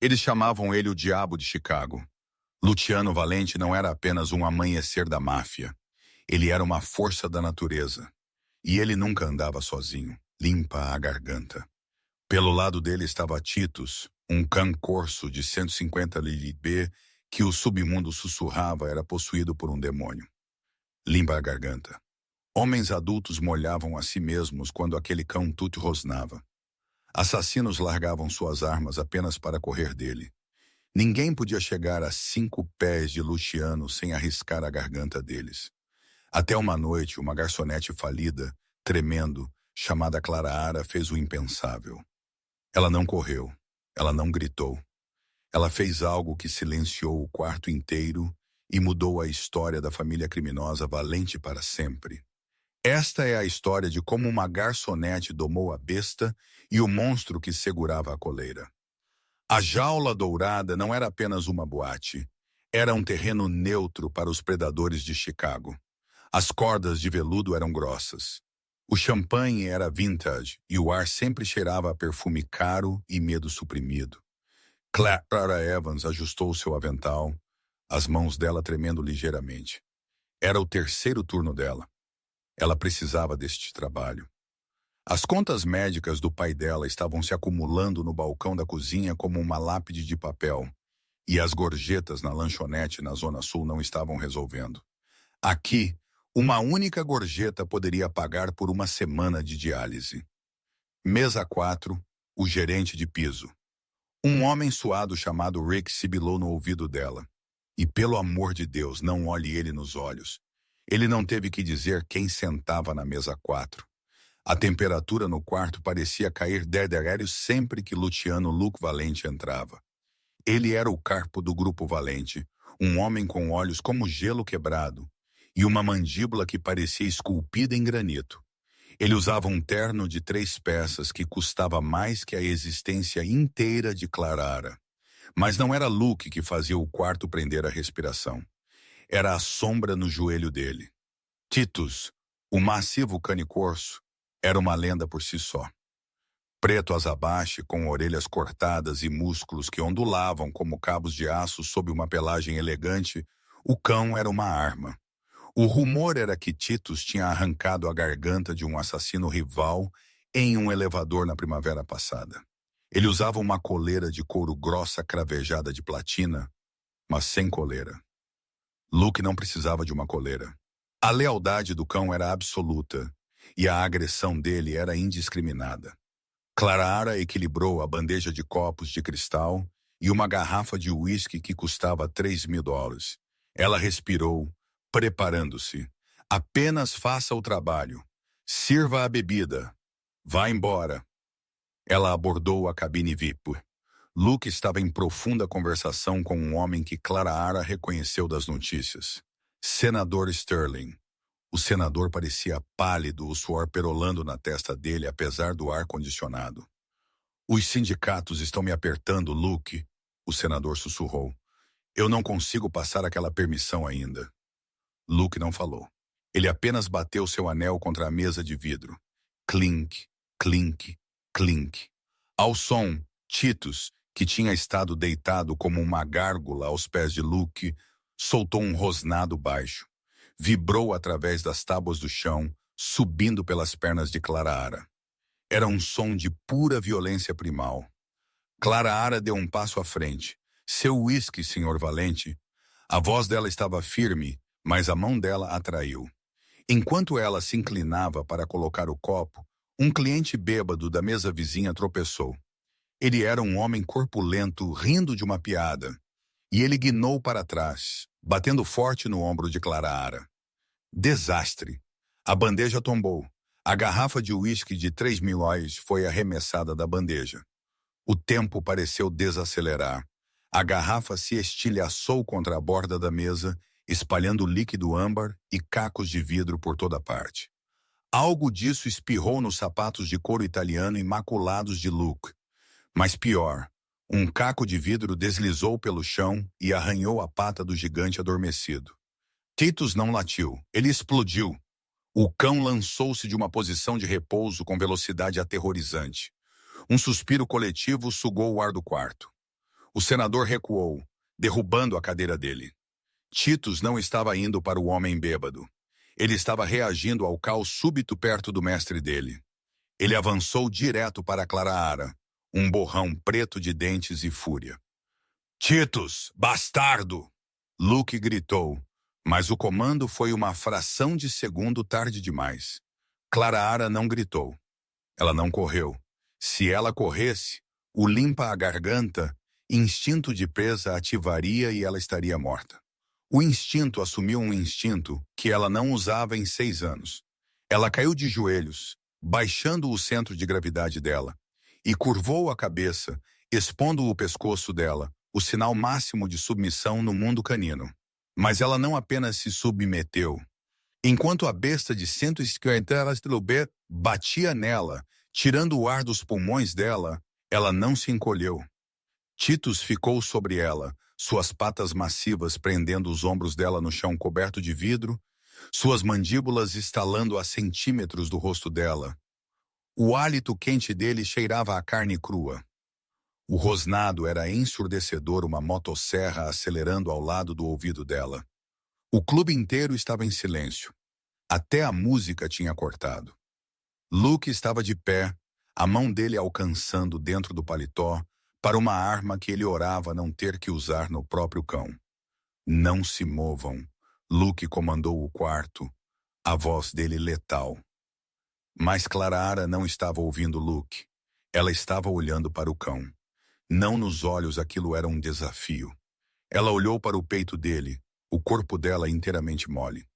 Eles chamavam ele o Diabo de Chicago. Luciano Valente não era apenas um amanhecer da máfia. Ele era uma força da natureza. E ele nunca andava sozinho. Limpa a garganta. Pelo lado dele estava Titus, um cão corso de 150 lb que o submundo sussurrava era possuído por um demônio. Limpa a garganta. Homens adultos molhavam a si mesmos quando aquele cão tudo rosnava. Assassinos largavam suas armas apenas para correr dele. Ninguém podia chegar a 5 pés de Luciano sem arriscar a garganta deles. Até uma noite, uma garçonete falida, tremendo, chamada Clara Ara, fez o impensável. Ela não correu. Ela não gritou. Ela fez algo que silenciou o quarto inteiro e mudou a história da família criminosa Valente para sempre. Esta é a história de como uma garçonete domou a besta e o monstro que segurava a coleira. A jaula dourada não era apenas uma boate. Era um terreno neutro para os predadores de Chicago. As cordas de veludo eram grossas. O champanhe era vintage e o ar sempre cheirava a perfume caro e medo suprimido. Clara Evans ajustou seu avental, as mãos dela tremendo ligeiramente. Era o terceiro turno dela. Ela precisava deste trabalho. As contas médicas do pai dela estavam se acumulando no balcão da cozinha como uma lápide de papel, e as gorjetas na lanchonete na Zona Sul não estavam resolvendo. Aqui, uma única gorjeta poderia pagar por uma semana de diálise. Mesa 4, o gerente de piso. Um homem suado chamado Rick sibilou no ouvido dela. E pelo amor de Deus, não olhe ele nos olhos. Ele não teve que dizer quem sentava na mesa 4. A temperatura no quarto parecia cair derderéreo sempre que Luciano Luke Valente entrava. Ele era o carpo do grupo Valente, um homem com olhos como gelo quebrado e uma mandíbula que parecia esculpida em granito. Ele usava um terno de 3 peças que custava mais que a existência inteira de Clara Ara. Mas não era Luke que fazia o quarto prender a respiração. Era a sombra no joelho dele. Titus, o massivo cane corso, era uma lenda por si só. Preto azabache, com orelhas cortadas e músculos que ondulavam como cabos de aço sob uma pelagem elegante, o cão era uma arma. O rumor era que Titus tinha arrancado a garganta de um assassino rival em um elevador na primavera passada. Ele usava uma coleira de couro grossa cravejada de platina, mas sem coleira. Luke não precisava de uma coleira. A lealdade do cão era absoluta e a agressão dele era indiscriminada. Clara Ara equilibrou a bandeja de copos de cristal e uma garrafa de uísque que custava $3.000. Ela respirou, preparando-se. Apenas faça o trabalho. Sirva a bebida. Vá embora. Ela abordou a cabine VIP. Luke estava em profunda conversação com um homem que Clara Ara reconheceu das notícias. Senador Sterling. O senador parecia pálido, o suor perolando na testa dele, apesar do ar-condicionado. Os sindicatos estão me apertando, Luke, o senador sussurrou. Eu não consigo passar aquela permissão ainda. Luke não falou. Ele apenas bateu seu anel contra a mesa de vidro. Clink, clink, clink. Ao som, Titus, que tinha estado deitado como uma gárgula aos pés de Luke, soltou um rosnado baixo. Vibrou através das tábuas do chão, subindo pelas pernas de Clara Ara. Era um som de pura violência primal. Clara Ara deu um passo à frente. Seu uísque, Sr. Valente. A voz dela estava firme, mas a mão dela atraiu. Enquanto ela se inclinava para colocar o copo, um cliente bêbado da mesa vizinha tropeçou. Ele era um homem corpulento, rindo de uma piada, e ele guinou para trás, batendo forte no ombro de Clara Ara. Desastre. A bandeja tombou. A garrafa de uísque de $3.000 foi arremessada da bandeja. O tempo pareceu desacelerar. A garrafa se estilhaçou contra a borda da mesa, espalhando líquido âmbar e cacos de vidro por toda parte. Algo disso espirrou nos sapatos de couro italiano imaculados de Luke. Mas pior, um caco de vidro deslizou pelo chão e arranhou a pata do gigante adormecido. Titus não latiu, ele explodiu. O cão lançou-se de uma posição de repouso com velocidade aterrorizante. Um suspiro coletivo sugou o ar do quarto. O senador recuou, derrubando a cadeira dele. Titus não estava indo para o homem bêbado. Ele estava reagindo ao caos súbito perto do mestre dele. Ele avançou direto para Clara, um borrão preto de dentes e fúria. Titus, bastardo! Luke gritou, mas o comando foi uma fração de segundo tarde demais. Clara não gritou. Ela não correu. Se ela corresse, o limpa-a-garganta, instinto de presa ativaria e ela estaria morta. O instinto assumiu um instinto que ela não usava em 6 anos. Ela caiu de joelhos, baixando o centro de gravidade dela, e curvou a cabeça, expondo o pescoço dela, o sinal máximo de submissão no mundo canino. Mas ela não apenas se submeteu. Enquanto a besta de 150 kg batia nela, tirando o ar dos pulmões dela, ela não se encolheu. Titus ficou sobre ela, suas patas massivas prendendo os ombros dela no chão coberto de vidro, suas mandíbulas estalando a centímetros do rosto dela. O hálito quente dele cheirava a carne crua. O rosnado era ensurdecedor, uma motosserra acelerando ao lado do ouvido dela. O clube inteiro estava em silêncio. Até a música tinha cortado. Luke estava de pé, a mão dele alcançando dentro do paletó para uma arma que ele orava não ter que usar no próprio cão. Não se movam. Luke comandou o quarto, a voz dele letal. Mas Clara não estava ouvindo Luke. Ela estava olhando para o cão. Não nos olhos, aquilo era um desafio. Ela olhou para o peito dele, o corpo dela inteiramente mole.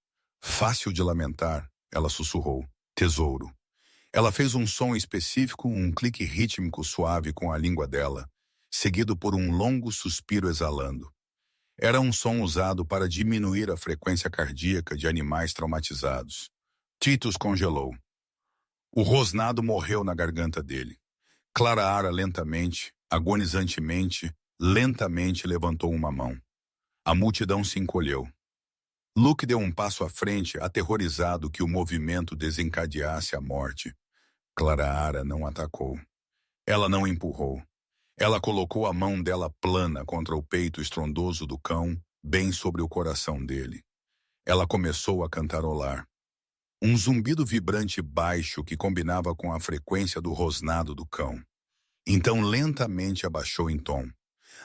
Fácil de lamentar, ela sussurrou. Tesouro. Ela fez um som específico, um clique rítmico suave com a língua dela, seguido por um longo suspiro exalando. Era um som usado para diminuir a frequência cardíaca de animais traumatizados. Titus congelou. O rosnado morreu na garganta dele. Clara lentamente, agonizantemente, lentamente levantou uma mão. A multidão se encolheu. Luke deu um passo à frente, aterrorizado que o movimento desencadeasse a morte. Clara não atacou. Ela não empurrou. Ela colocou a mão dela plana contra o peito estrondoso do cão, bem sobre o coração dele. Ela começou a cantarolar. Um zumbido vibrante baixo que combinava com a frequência do rosnado do cão. Então lentamente abaixou em tom.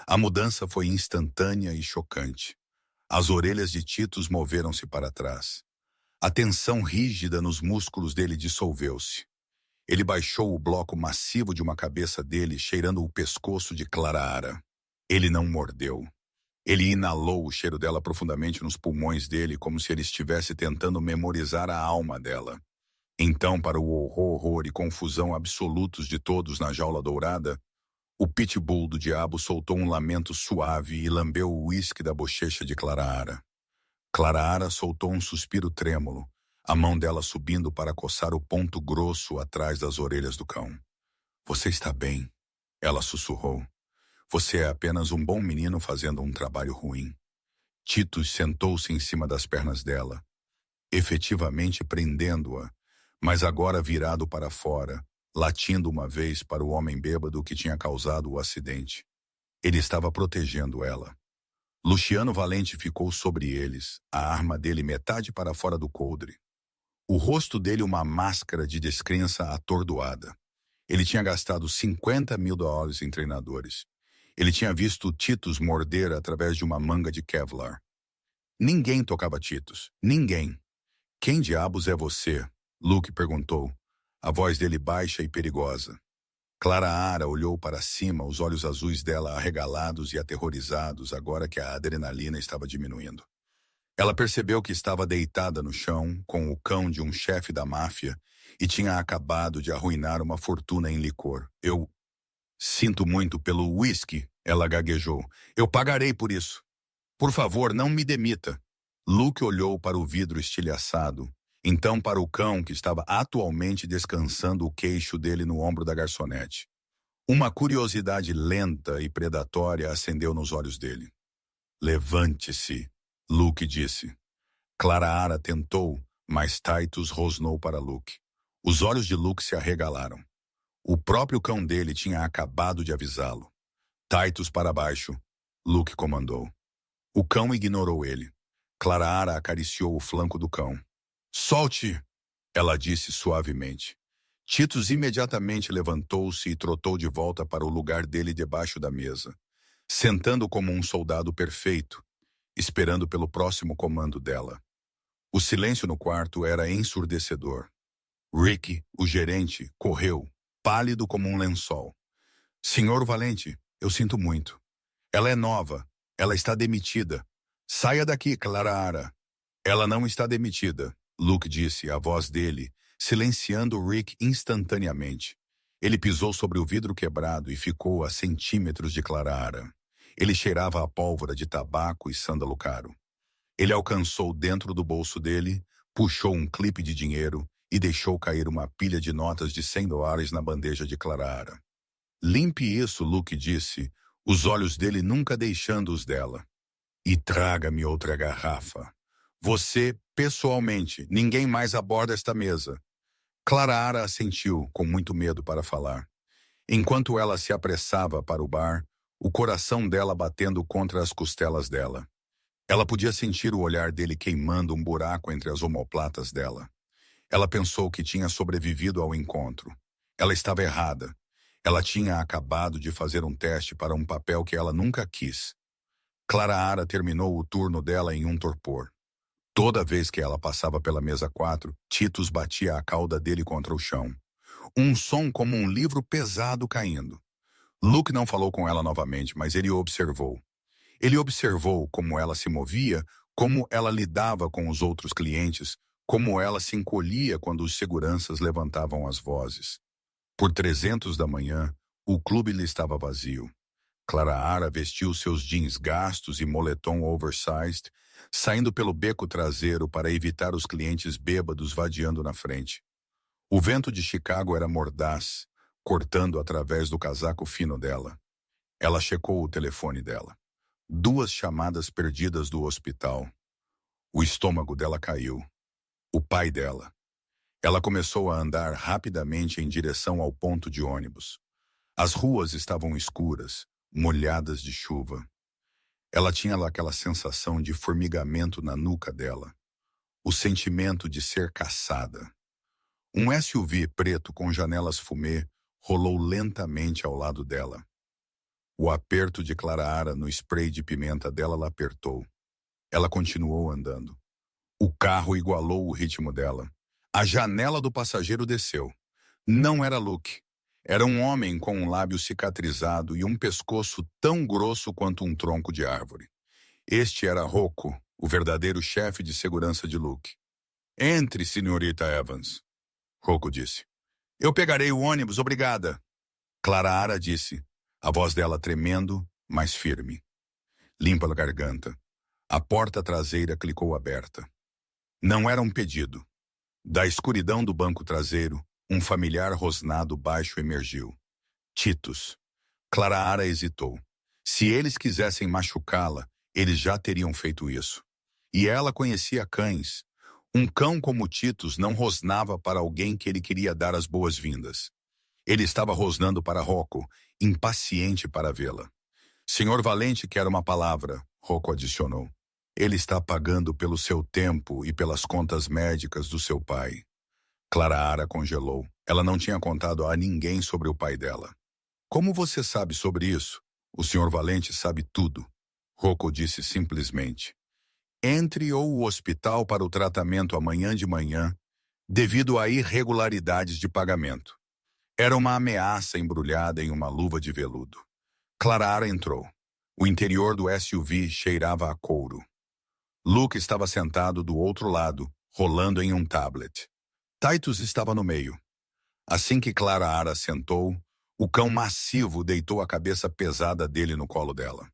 A mudança foi instantânea e chocante. As orelhas de Titus moveram-se para trás. A tensão rígida nos músculos dele dissolveu-se. Ele baixou o bloco massivo de uma cabeça dele, cheirando o pescoço de Clara. Ele não mordeu. Ele inalou o cheiro dela profundamente nos pulmões dele, como se ele estivesse tentando memorizar a alma dela. Então, para o horror e confusão absolutos de todos na jaula dourada, o pitbull do diabo soltou um lamento suave e lambeu o uísque da bochecha de Clara. Clara soltou um suspiro trêmulo, a mão dela subindo para coçar o ponto grosso atrás das orelhas do cão. Você está bem, ela sussurrou. Você é apenas um bom menino fazendo um trabalho ruim. Titus sentou-se em cima das pernas dela, efetivamente prendendo-a, mas agora virado para fora, latindo uma vez para o homem bêbado que tinha causado o acidente. Ele estava protegendo ela. Luciano Valente ficou sobre eles, a arma dele metade para fora do coldre. O rosto dele uma máscara de descrença atordoada. Ele tinha gastado $50 mil em treinadores. Ele tinha visto Titus morder através de uma manga de Kevlar. Ninguém tocava Titus. Ninguém. Quem diabos é você? Luke perguntou, a voz dele baixa e perigosa. Clara olhou para cima, os olhos azuis dela arregalados e aterrorizados, agora que a adrenalina estava diminuindo. Ela percebeu que estava deitada no chão, com o cão de um chefe da máfia, e tinha acabado de arruinar uma fortuna em licor. Eu sinto muito pelo uísque, ela gaguejou. Eu pagarei por isso. Por favor, não me demita. Luke olhou para o vidro estilhaçado, então para o cão que estava atualmente descansando o queixo dele no ombro da garçonete. Uma curiosidade lenta e predatória acendeu nos olhos dele. Levante-se, Luke disse. Clara tentou, mas Titus rosnou para Luke. Os olhos de Luke se arregalaram. O próprio cão dele tinha acabado de avisá-lo. Titus para baixo, Luke comandou. O cão ignorou ele. Clara acariciou o flanco do cão. Solte! Ela disse suavemente. Titus imediatamente levantou-se e trotou de volta para o lugar dele debaixo da mesa, sentando como um soldado perfeito, esperando pelo próximo comando dela. O silêncio no quarto era ensurdecedor. Rick, o gerente, correu, pálido como um lençol. Senhor Valente, eu sinto muito. Ela é nova. Ela está demitida. Saia daqui, Clara. Ela não está demitida, Luke disse, a voz dele, silenciando Rick instantaneamente. Ele pisou sobre o vidro quebrado e ficou a centímetros de Clara. Ele cheirava a pólvora de tabaco e sândalo caro. Ele alcançou dentro do bolso dele, puxou um clipe de dinheiro e deixou cair uma pilha de notas de $100 na bandeja de Clara. Limpe isso, Luke disse, os olhos dele nunca deixando os dela. E traga-me outra garrafa. Você, pessoalmente, ninguém mais aborda esta mesa. Clara assentiu, com muito medo para falar. Enquanto ela se apressava para o bar, o coração dela batendo contra as costelas dela. Ela podia sentir o olhar dele queimando um buraco entre as omoplatas dela. Ela pensou que tinha sobrevivido ao encontro. Ela estava errada. Ela tinha acabado de fazer um teste para um papel que ela nunca quis. Clara terminou o turno dela em um torpor. Toda vez que ela passava pela mesa 4, Titus batia a cauda dele contra o chão. Um som como um livro pesado caindo. Luke não falou com ela novamente, mas ele observou. Ele observou como ela se movia, como ela lidava com os outros clientes, como ela se encolhia quando os seguranças levantavam as vozes. Por 300 da manhã, o clube lhe estava vazio. Clara vestiu seus jeans gastos e moletom oversized, saindo pelo beco traseiro para evitar os clientes bêbados vadiando na frente. O vento de Chicago era mordaz, cortando através do casaco fino dela. Ela checou o telefone dela. 2 chamadas perdidas do hospital. O estômago dela caiu. O pai dela. Ela começou a andar rapidamente em direção ao ponto de ônibus. As ruas estavam escuras, molhadas de chuva. Ela tinha aquela sensação de formigamento na nuca dela. O sentimento de ser caçada. Um SUV preto com janelas fumê rolou lentamente ao lado dela. O aperto de Clara no spray de pimenta dela la apertou. Ela continuou andando. O carro igualou o ritmo dela. A janela do passageiro desceu. Não era Luke. Era um homem com um lábio cicatrizado e um pescoço tão grosso quanto um tronco de árvore. Este era Rocco, o verdadeiro chefe de segurança de Luke. Entre, senhorita Evans, Rocco disse. Eu pegarei o ônibus, obrigada. Clara disse, a voz dela tremendo, mas firme. Limpa a garganta. A porta traseira clicou aberta. Não era um pedido. Da escuridão do banco traseiro, um familiar rosnado baixo emergiu. Titus. Clara hesitou. Se eles quisessem machucá-la, eles já teriam feito isso. E ela conhecia cães. Um cão como Titus não rosnava para alguém que ele queria dar as boas-vindas. Ele estava rosnando para Rocco, impaciente para vê-la. Senhor Valente quer uma palavra, Rocco adicionou. Ele está pagando pelo seu tempo e pelas contas médicas do seu pai. Clara congelou. Ela não tinha contado a ninguém sobre o pai dela. Como você sabe sobre isso? O Sr. Valente sabe tudo. Rocco disse simplesmente. Entre o hospital para o tratamento amanhã de manhã, devido a irregularidades de pagamento. Era uma ameaça embrulhada em uma luva de veludo. Clara entrou. O interior do SUV cheirava a couro. Luke estava sentado do outro lado, rolando em um tablet. Titus estava no meio. Assim que Clara sentou, o cão massivo deitou a cabeça pesada dele no colo dela.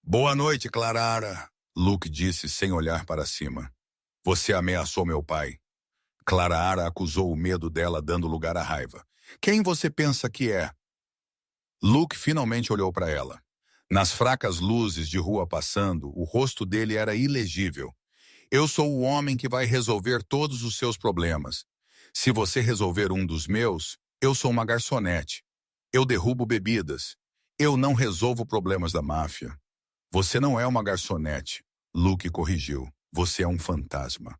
Boa noite, Clara, Luke disse sem olhar para cima. Você ameaçou meu pai. Clara acusou o medo dela, dando lugar à raiva. Quem você pensa que é? Luke finalmente olhou para ela. Nas fracas luzes de rua passando, o rosto dele era ilegível. Eu sou o homem que vai resolver todos os seus problemas. Se você resolver um dos meus, eu sou uma garçonete. Eu derrubo bebidas. Eu não resolvo problemas da máfia. Você não é uma garçonete. Luke corrigiu. Você é um fantasma.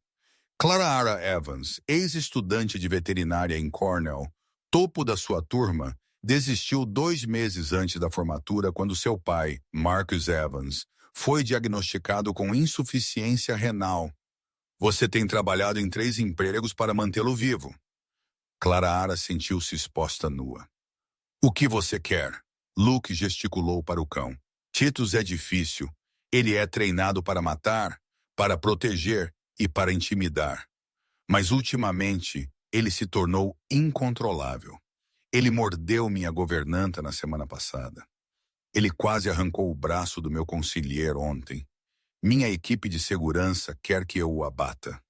Clara Evans, ex-estudante de veterinária em Cornell, topo da sua turma, desistiu 2 meses antes da formatura quando seu pai, Marcus Evans, foi diagnosticado com insuficiência renal. Você tem trabalhado em 3 empregos para mantê-lo vivo. Clara sentiu-se exposta nua. O que você quer? Luke gesticulou para o cão. Titus é difícil. Ele é treinado para matar, para proteger e para intimidar. Mas ultimamente, ele se tornou incontrolável. Ele mordeu minha governanta na semana passada. Ele quase arrancou o braço do meu conselheiro ontem. Minha equipe de segurança quer que eu o abata.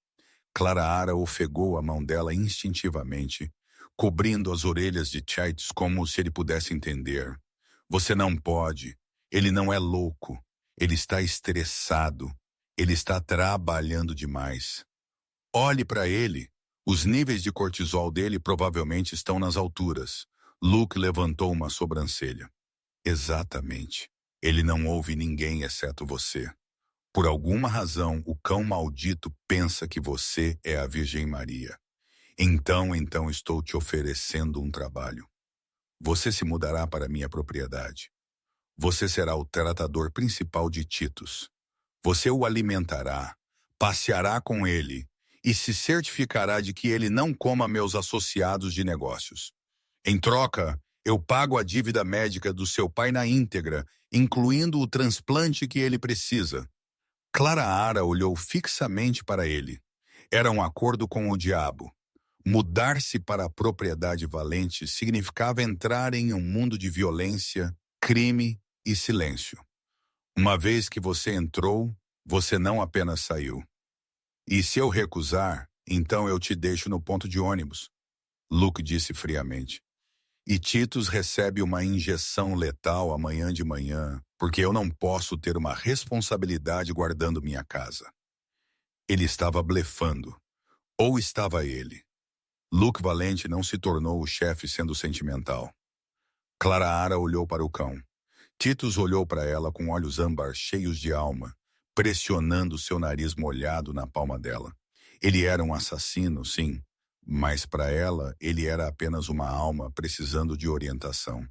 Clara ofegou a mão dela instintivamente, cobrindo as orelhas de Titus como se ele pudesse entender. Você não pode. Ele não é louco. Ele está estressado. Ele está trabalhando demais. Olhe para ele. Os níveis de cortisol dele provavelmente estão nas alturas. Luke levantou uma sobrancelha. Exatamente. Ele não ouve ninguém exceto você. Por alguma razão, o cão maldito pensa que você é a Virgem Maria. Então estou te oferecendo um trabalho. Você se mudará para minha propriedade. Você será o tratador principal de Titus. Você o alimentará, passeará com ele e se certificará de que ele não coma meus associados de negócios. Em troca, eu pago a dívida médica do seu pai na íntegra, incluindo o transplante que ele precisa. Clara olhou fixamente para ele. Era um acordo com o diabo. Mudar-se para a propriedade valente significava entrar em um mundo de violência, crime e silêncio. Uma vez que você entrou, você não apenas saiu. E se eu recusar, então eu te deixo no ponto de ônibus, Luke disse friamente. E Titus recebe uma injeção letal amanhã de manhã, porque eu não posso ter uma responsabilidade guardando minha casa. Ele estava blefando. Ou estava ele. Luke Valente não se tornou o chefe sendo sentimental. Clara olhou para o cão. Titus olhou para ela com olhos âmbar cheios de alma, pressionando seu nariz molhado na palma dela. Ele era um assassino, sim, mas para ela ele era apenas uma alma precisando de orientação.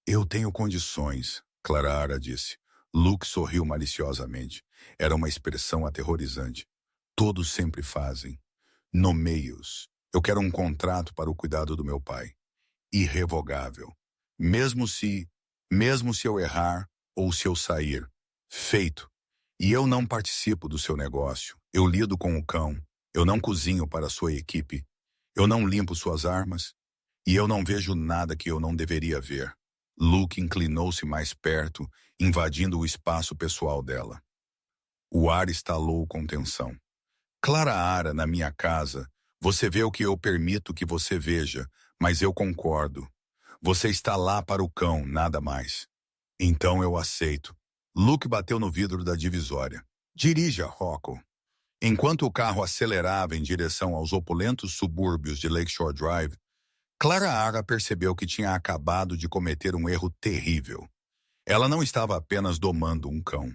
Eu tenho condições, Clara disse. Luke sorriu maliciosamente. Era uma expressão aterrorizante. Todos sempre fazem. Nomeie-os. Eu quero um contrato para o cuidado do meu pai. Irrevogável. Mesmo se eu errar ou se eu sair. Feito. E eu não participo do seu negócio. Eu lido com o cão. Eu não cozinho para a sua equipe. Eu não limpo suas armas. E eu não vejo nada que eu não deveria ver. Luke inclinou-se mais perto, invadindo o espaço pessoal dela. O ar estalou com tensão. Clara na minha casa, você vê o que eu permito que você veja, mas eu concordo. Você está lá para o cão, nada mais. Então eu aceito. Luke bateu no vidro da divisória. Dirija, Rocco. Enquanto o carro acelerava em direção aos opulentos subúrbios de Lakeshore Drive, Clara percebeu que tinha acabado de cometer um erro terrível. Ela não estava apenas domando um cão.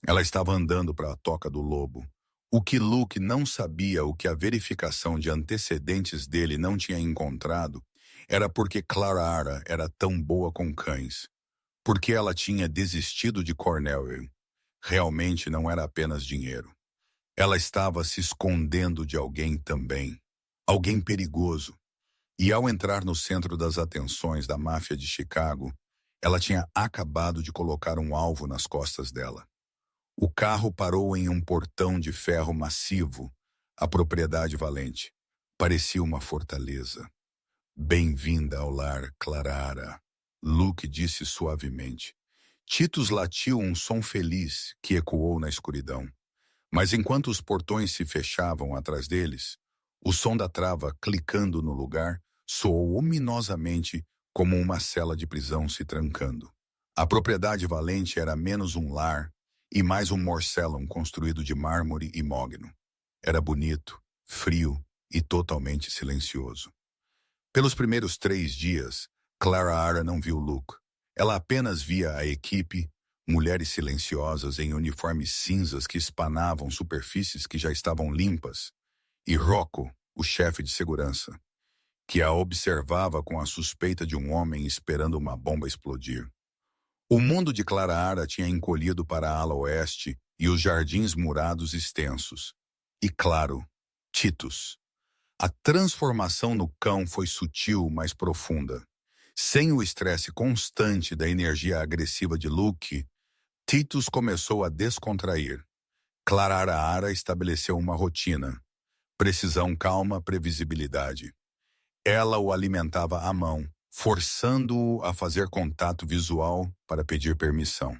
Ela estava andando para a toca do lobo. O que Luke não sabia, o que a verificação de antecedentes dele não tinha encontrado, era porque Clara era tão boa com cães. Porque ela tinha desistido de Cornell. Realmente não era apenas dinheiro. Ela estava se escondendo de alguém também. Alguém perigoso. E ao entrar no centro das atenções da máfia de Chicago, ela tinha acabado de colocar um alvo nas costas dela. O carro parou em um portão de ferro massivo, a propriedade valente. Parecia uma fortaleza. Bem-vinda ao lar, Clara, Luke disse suavemente. Titus latiu um som feliz que ecoou na escuridão. Mas enquanto os portões se fechavam atrás deles, o som da trava clicando no lugar soou ominosamente como uma cela de prisão se trancando. A propriedade valente era menos um lar e mais um morcellum construído de mármore e mogno. Era bonito, frio e totalmente silencioso. Pelos primeiros 3 dias, Clara não viu Luke. Ela apenas via a equipe, mulheres silenciosas em uniformes cinzas que espanavam superfícies que já estavam limpas, e Rocco, o chefe de segurança, que a observava com a suspeita de um homem esperando uma bomba explodir. O mundo de Clara Ara tinha encolhido para a ala oeste e os jardins murados extensos. E claro, Titus. A transformação no cão foi sutil, mas profunda. Sem o estresse constante da energia agressiva de Luke, Titus começou a descontrair. Clara Ara estabeleceu uma rotina. Precisão, calma, previsibilidade. Ela o alimentava à mão, forçando-o a fazer contato visual para pedir permissão.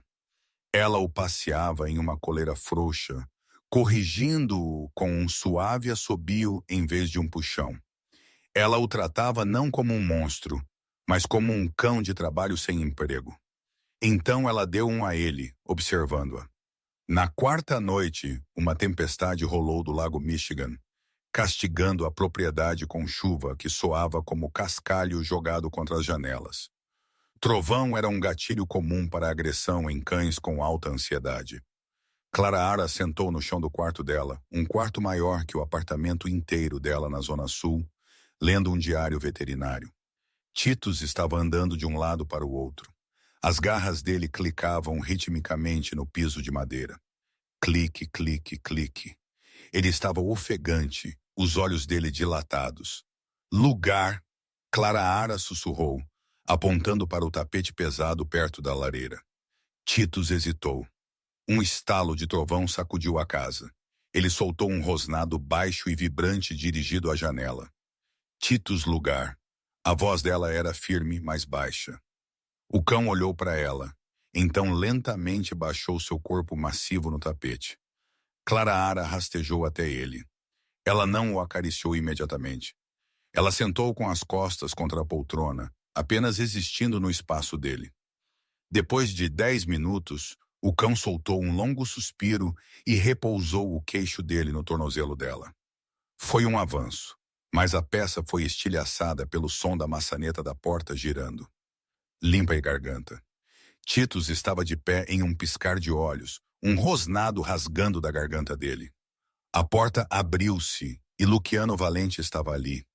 Ela o passeava em uma coleira frouxa, corrigindo-o com um suave assobio em vez de um puxão. Ela o tratava não como um monstro, mas como um cão de trabalho sem emprego. Então ela deu um a ele, observando-a. Na quarta noite, uma tempestade rolou do lago Michigan, castigando a propriedade com chuva que soava como cascalho jogado contra as janelas. Trovão era um gatilho comum para agressão em cães com alta ansiedade. Clara Ara sentou no chão do quarto dela, um quarto maior que o apartamento inteiro dela na Zona Sul, lendo um diário veterinário. Titus estava andando de um lado para o outro. As garras dele clicavam ritmicamente no piso de madeira. Clique, clique, clique. Ele estava ofegante, os olhos dele dilatados. Lugar, Clara Ara sussurrou, apontando para o tapete pesado perto da lareira. Titus hesitou. Um estalo de trovão sacudiu a casa. Ele soltou um rosnado baixo e vibrante dirigido à janela. Titus, lugar. A voz dela era firme, mas baixa. O cão olhou para ela. Então lentamente baixou seu corpo massivo no tapete. Clara Ara rastejou até ele. Ela não o acariciou imediatamente. Ela sentou com as costas contra a poltrona, apenas existindo no espaço dele. Depois de 10 minutos, o cão soltou um longo suspiro e repousou o queixo dele no tornozelo dela. Foi um avanço, mas a peça foi estilhaçada pelo som da maçaneta da porta girando. Limpa e garganta. Titus estava de pé em um piscar de olhos, um rosnado rasgando da garganta dele. A porta abriu-se e Luciano Valente estava ali.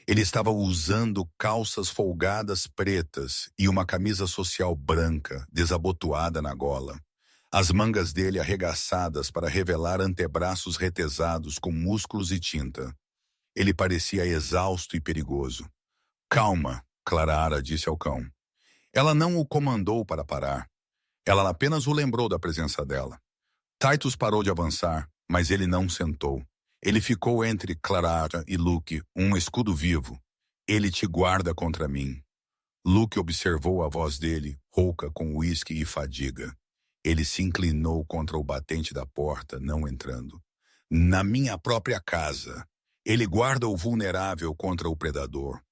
Ele estava usando calças folgadas pretas e uma camisa social branca, desabotoada na gola. As mangas dele arregaçadas para revelar antebraços retesados com músculos e tinta. Ele parecia exausto e perigoso. Calma, Clara Ara disse ao cão. Ela não o comandou para parar. Ela apenas o lembrou da presença dela. Titus parou de avançar, mas ele não sentou. Ele ficou entre Clara e Luke, um escudo vivo. Ele te guarda contra mim. Luke observou a voz dele, rouca com uísque e fadiga. Ele se inclinou contra o batente da porta, não entrando. Na minha própria casa. Ele guarda o vulnerável contra o predador.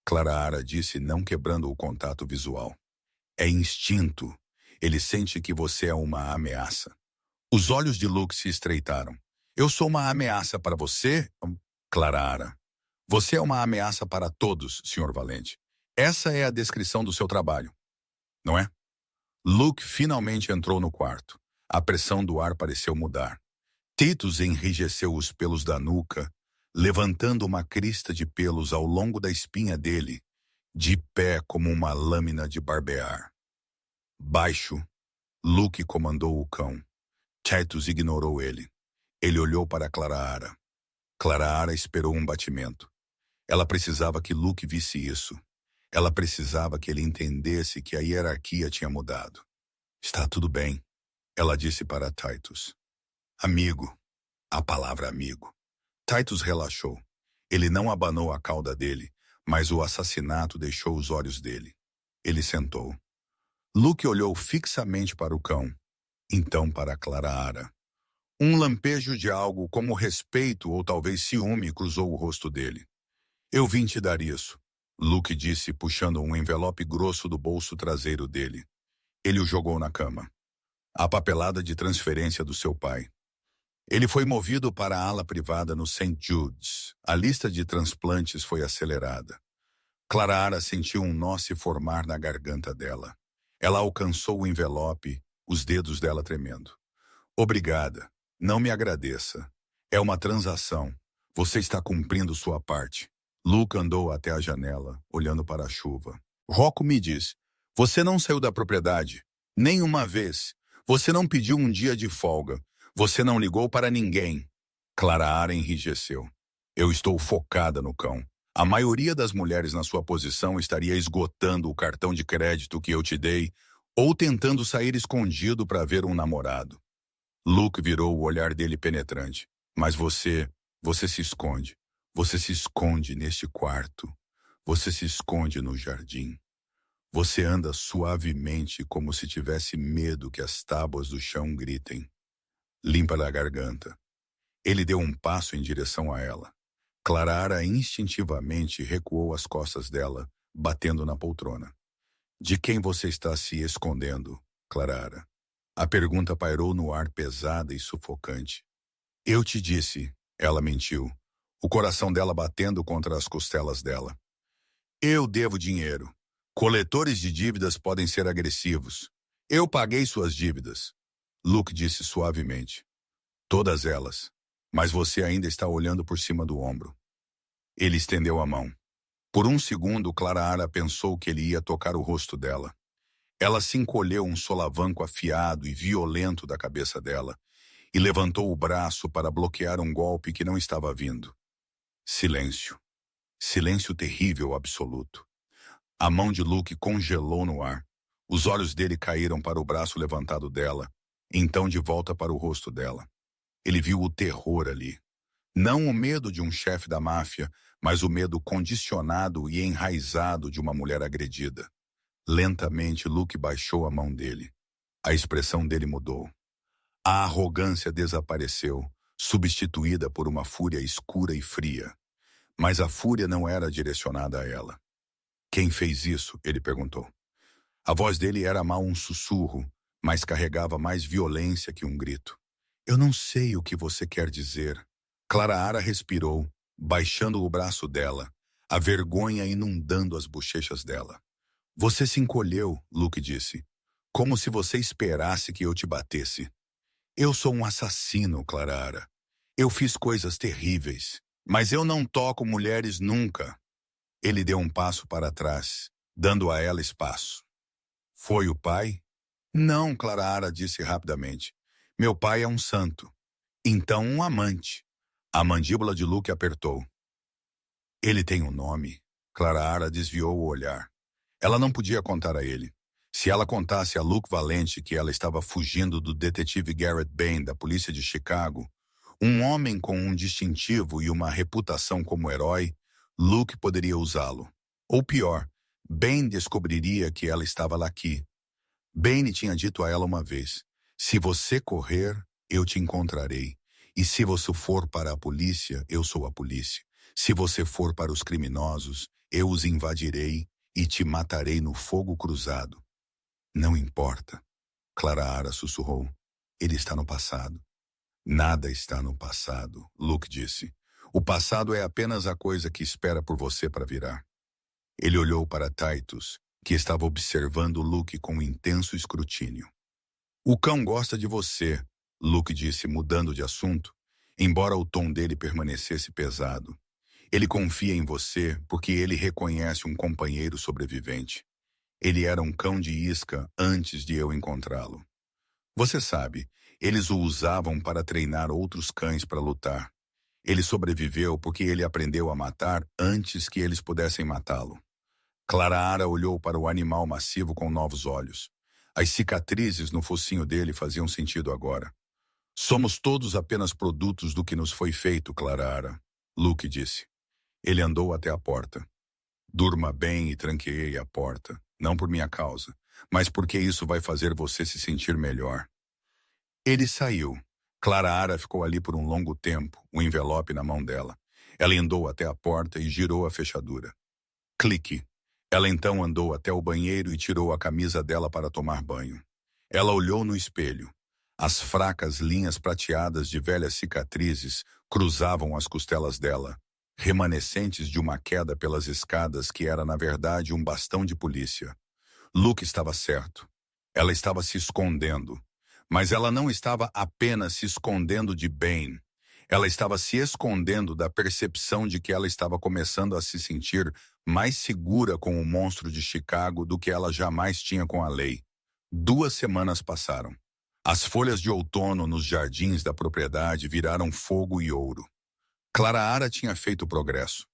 Clara Ara disse, não quebrando o contato visual. É instinto. Ele sente que você é uma ameaça. Os olhos de Luke se estreitaram. Eu sou uma ameaça para você, Clara Ara. Você é uma ameaça para todos, Sr. Valente. Essa é a descrição do seu trabalho, não é? Luke finalmente entrou no quarto. A pressão do ar pareceu mudar. Titus enrijeceu os pelos da nuca, levantando uma crista de pelos ao longo da espinha dele, de pé como uma lâmina de barbear. Baixo, Luke comandou o cão. Titus ignorou ele. Ele olhou para Clara Ara. Clara Ara esperou um batimento. Ela precisava que Luke visse isso. Ela precisava que ele entendesse que a hierarquia tinha mudado. Está tudo bem, ela disse para Titus. Amigo. A palavra amigo. Titus relaxou. Ele não abanou a cauda dele, mas o assassinato deixou os olhos dele. Ele sentou. Luke olhou fixamente para o cão, então para Clara Ara. Um lampejo de algo como respeito ou talvez ciúme cruzou o rosto dele. Eu vim te dar isso, Luke disse, puxando um envelope grosso do bolso traseiro dele. Ele o jogou na cama. A papelada de transferência do seu pai. Ele foi movido para a ala privada no St. Jude's. A lista de transplantes foi acelerada. Clara Ara sentiu um nó se formar na garganta dela. Ela alcançou o envelope, os dedos dela tremendo. Obrigada. Não me agradeça. É uma transação. Você está cumprindo sua parte. Luke andou até a janela, olhando para a chuva. Rocco me diz, você não saiu da propriedade. Nem uma vez. Você não pediu um dia de folga. Você não ligou para ninguém. Clara enrijeceu. Eu estou focada no cão. A maioria das mulheres na sua posição estaria esgotando o cartão de crédito que eu te dei ou tentando sair escondido para ver um namorado. Luke virou o olhar dele penetrante. Mas você se esconde. Você se esconde neste quarto. Você se esconde no jardim. Você anda suavemente como se tivesse medo que as tábuas do chão gritem. Limpa da garganta. Ele deu um passo em direção a ela. Clara instintivamente recuou as costas dela, batendo na poltrona. De quem você está se escondendo, Clara? A pergunta pairou no ar pesada e sufocante. Eu te disse, ela mentiu, o coração dela batendo contra as costelas dela. Eu devo dinheiro. Coletores de dívidas podem ser agressivos. Eu paguei suas dívidas. Luke disse suavemente. Todas elas. Mas você ainda está olhando por cima do ombro. Ele estendeu a mão. Por um segundo, Clara pensou que ele ia tocar o rosto dela. Ela se encolheu um solavanco afiado e violento da cabeça dela e levantou o braço para bloquear um golpe que não estava vindo. Silêncio. Silêncio terrível absoluto. A mão de Luke congelou no ar. Os olhos dele caíram para o braço levantado dela, então de volta para o rosto dela. Ele viu o terror ali. Não o medo de um chefe da máfia, mas o medo condicionado e enraizado de uma mulher agredida. Lentamente, Luke baixou a mão dele. A expressão dele mudou. A arrogância desapareceu, substituída por uma fúria escura e fria. Mas a fúria não era direcionada a ela. Quem fez isso? Ele perguntou. A voz dele era mal um sussurro, mas carregava mais violência que um grito. Eu não sei o que você quer dizer. Clara respirou, baixando o braço dela, a vergonha inundando as bochechas dela. Você se encolheu, Luke disse, como se você esperasse que eu te batesse. Eu sou um assassino, Clara. Eu fiz coisas terríveis, mas eu não toco mulheres nunca. Ele deu um passo para trás, dando a ela espaço. Foi o pai? Não, Clara disse rapidamente. Meu pai é um santo. Então um amante. A mandíbula de Luke apertou. Ele tem um nome. Clara desviou o olhar. Ela não podia contar a ele. Se ela contasse a Luke Valente que ela estava fugindo do detetive Garrett Bain da polícia de Chicago, um homem com um distintivo e uma reputação como herói, Luke poderia usá-lo. Ou pior, Bain descobriria que ela estava lá aqui. Bain tinha dito a ela uma vez, se você correr, eu te encontrarei. E se você for para a polícia, eu sou a polícia. Se você for para os criminosos, eu os invadirei e te matarei no fogo cruzado. Não importa. Clara sussurrou. Ele está no passado. Nada está no passado, Luke disse. O passado é apenas a coisa que espera por você para virar. Ele olhou para Titus, que estava observando Luke com intenso escrutínio. O cão gosta de você, Luke disse, mudando de assunto, embora o tom dele permanecesse pesado. Ele confia em você porque ele reconhece um companheiro sobrevivente. Ele era um cão de isca antes de eu encontrá-lo. Você sabe, eles o usavam para treinar outros cães para lutar. Ele sobreviveu porque ele aprendeu a matar antes que eles pudessem matá-lo. Clara olhou para o animal massivo com novos olhos. As cicatrizes no focinho dele faziam sentido agora. Somos todos apenas produtos do que nos foi feito, Clara, Luke disse. Ele andou até a porta. Durma bem e tranqueei a porta, não por minha causa, mas porque isso vai fazer você se sentir melhor. Ele saiu. Clara ficou ali por um longo tempo, um envelope na mão dela. Ela andou até a porta e girou a fechadura. Clique. Ela então andou até o banheiro e tirou a camisa dela para tomar banho. Ela olhou no espelho. As fracas linhas prateadas de velhas cicatrizes cruzavam as costelas dela, remanescentes de uma queda pelas escadas que era, na verdade, um bastão de polícia. Luke estava certo. Ela estava se escondendo. Mas ela não estava apenas se escondendo de Bane. Ela estava se escondendo da percepção de que ela estava começando a se sentir mais segura com o monstro de Chicago do que ela jamais tinha com a lei. 2 semanas passaram. As folhas de outono nos jardins da propriedade viraram fogo e ouro. Clara tinha feito progresso.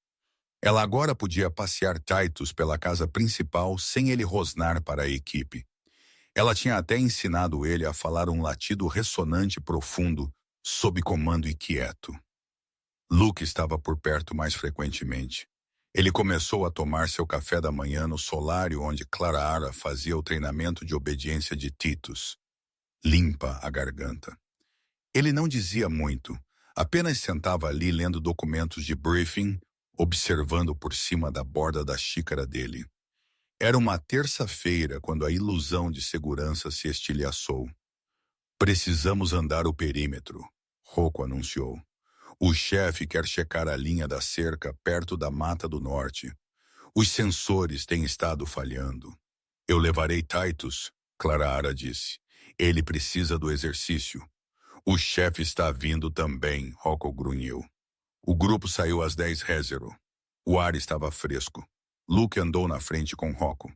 Ela agora podia passear Titus pela casa principal sem ele rosnar para a equipe. Ela tinha até ensinado ele a falar um latido ressonante profundo, sob comando inquieto. Luke estava por perto mais frequentemente. Ele começou a tomar seu café da manhã no solário onde Clara fazia o treinamento de obediência de Titus. Limpa a garganta. Ele não dizia muito, apenas sentava ali lendo documentos de briefing, observando por cima da borda da xícara dele. Era uma terça-feira quando a ilusão de segurança se estilhaçou. Precisamos andar o perímetro, Rocco anunciou. O chefe quer checar a linha da cerca perto da Mata do Norte. Os sensores têm estado falhando. Eu levarei Titus, Clara disse. Ele precisa do exercício. O chefe está vindo também, Rocco grunhiu. O grupo saiu às 10h. O ar estava fresco. Luke andou na frente com Rocco.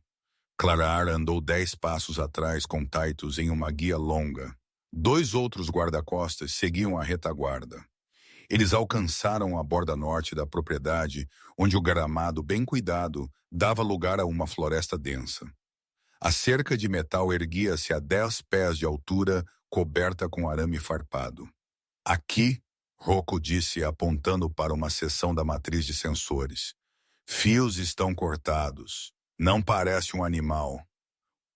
Clara andou 10 passos atrás com Titus em uma guia longa. 2 outros guarda-costas seguiam a retaguarda. Eles alcançaram a borda norte da propriedade, onde o gramado bem cuidado dava lugar a uma floresta densa. A cerca de metal erguia-se a 10 pés de altura, coberta com arame farpado. Aqui, Rocco disse apontando para uma seção da matriz de sensores. Fios estão cortados. Não parece um animal.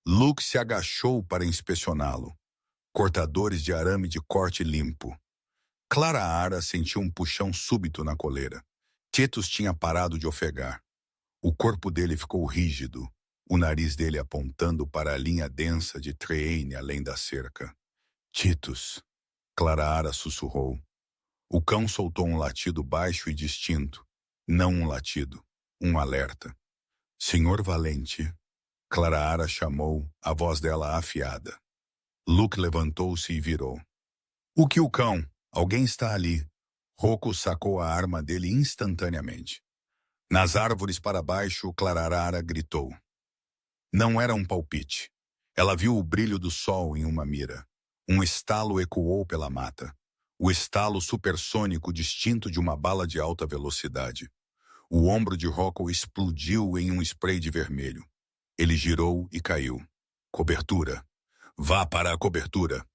Luke se agachou para inspecioná-lo. Cortadores de arame de corte limpo. Clara sentiu um puxão súbito na coleira. Titus tinha parado de ofegar. O corpo dele ficou rígido, o nariz dele apontando para a linha densa de Treine além da cerca. Titus, Clara sussurrou. O cão soltou um latido baixo e distinto. Não um latido, um alerta. Senhor Valente, Clara chamou, a voz dela afiada. Luke levantou-se e virou. O que o cão? Alguém está ali. Rocco sacou a arma dele instantaneamente. Nas árvores para baixo, Clara gritou. Não era um palpite. Ela viu o brilho do sol em uma mira. Um estalo ecoou pela mata. O estalo supersônico distinto de uma bala de alta velocidade. O ombro de Rocco explodiu em um spray de vermelho. Ele girou e caiu. Cobertura. Vá para a cobertura.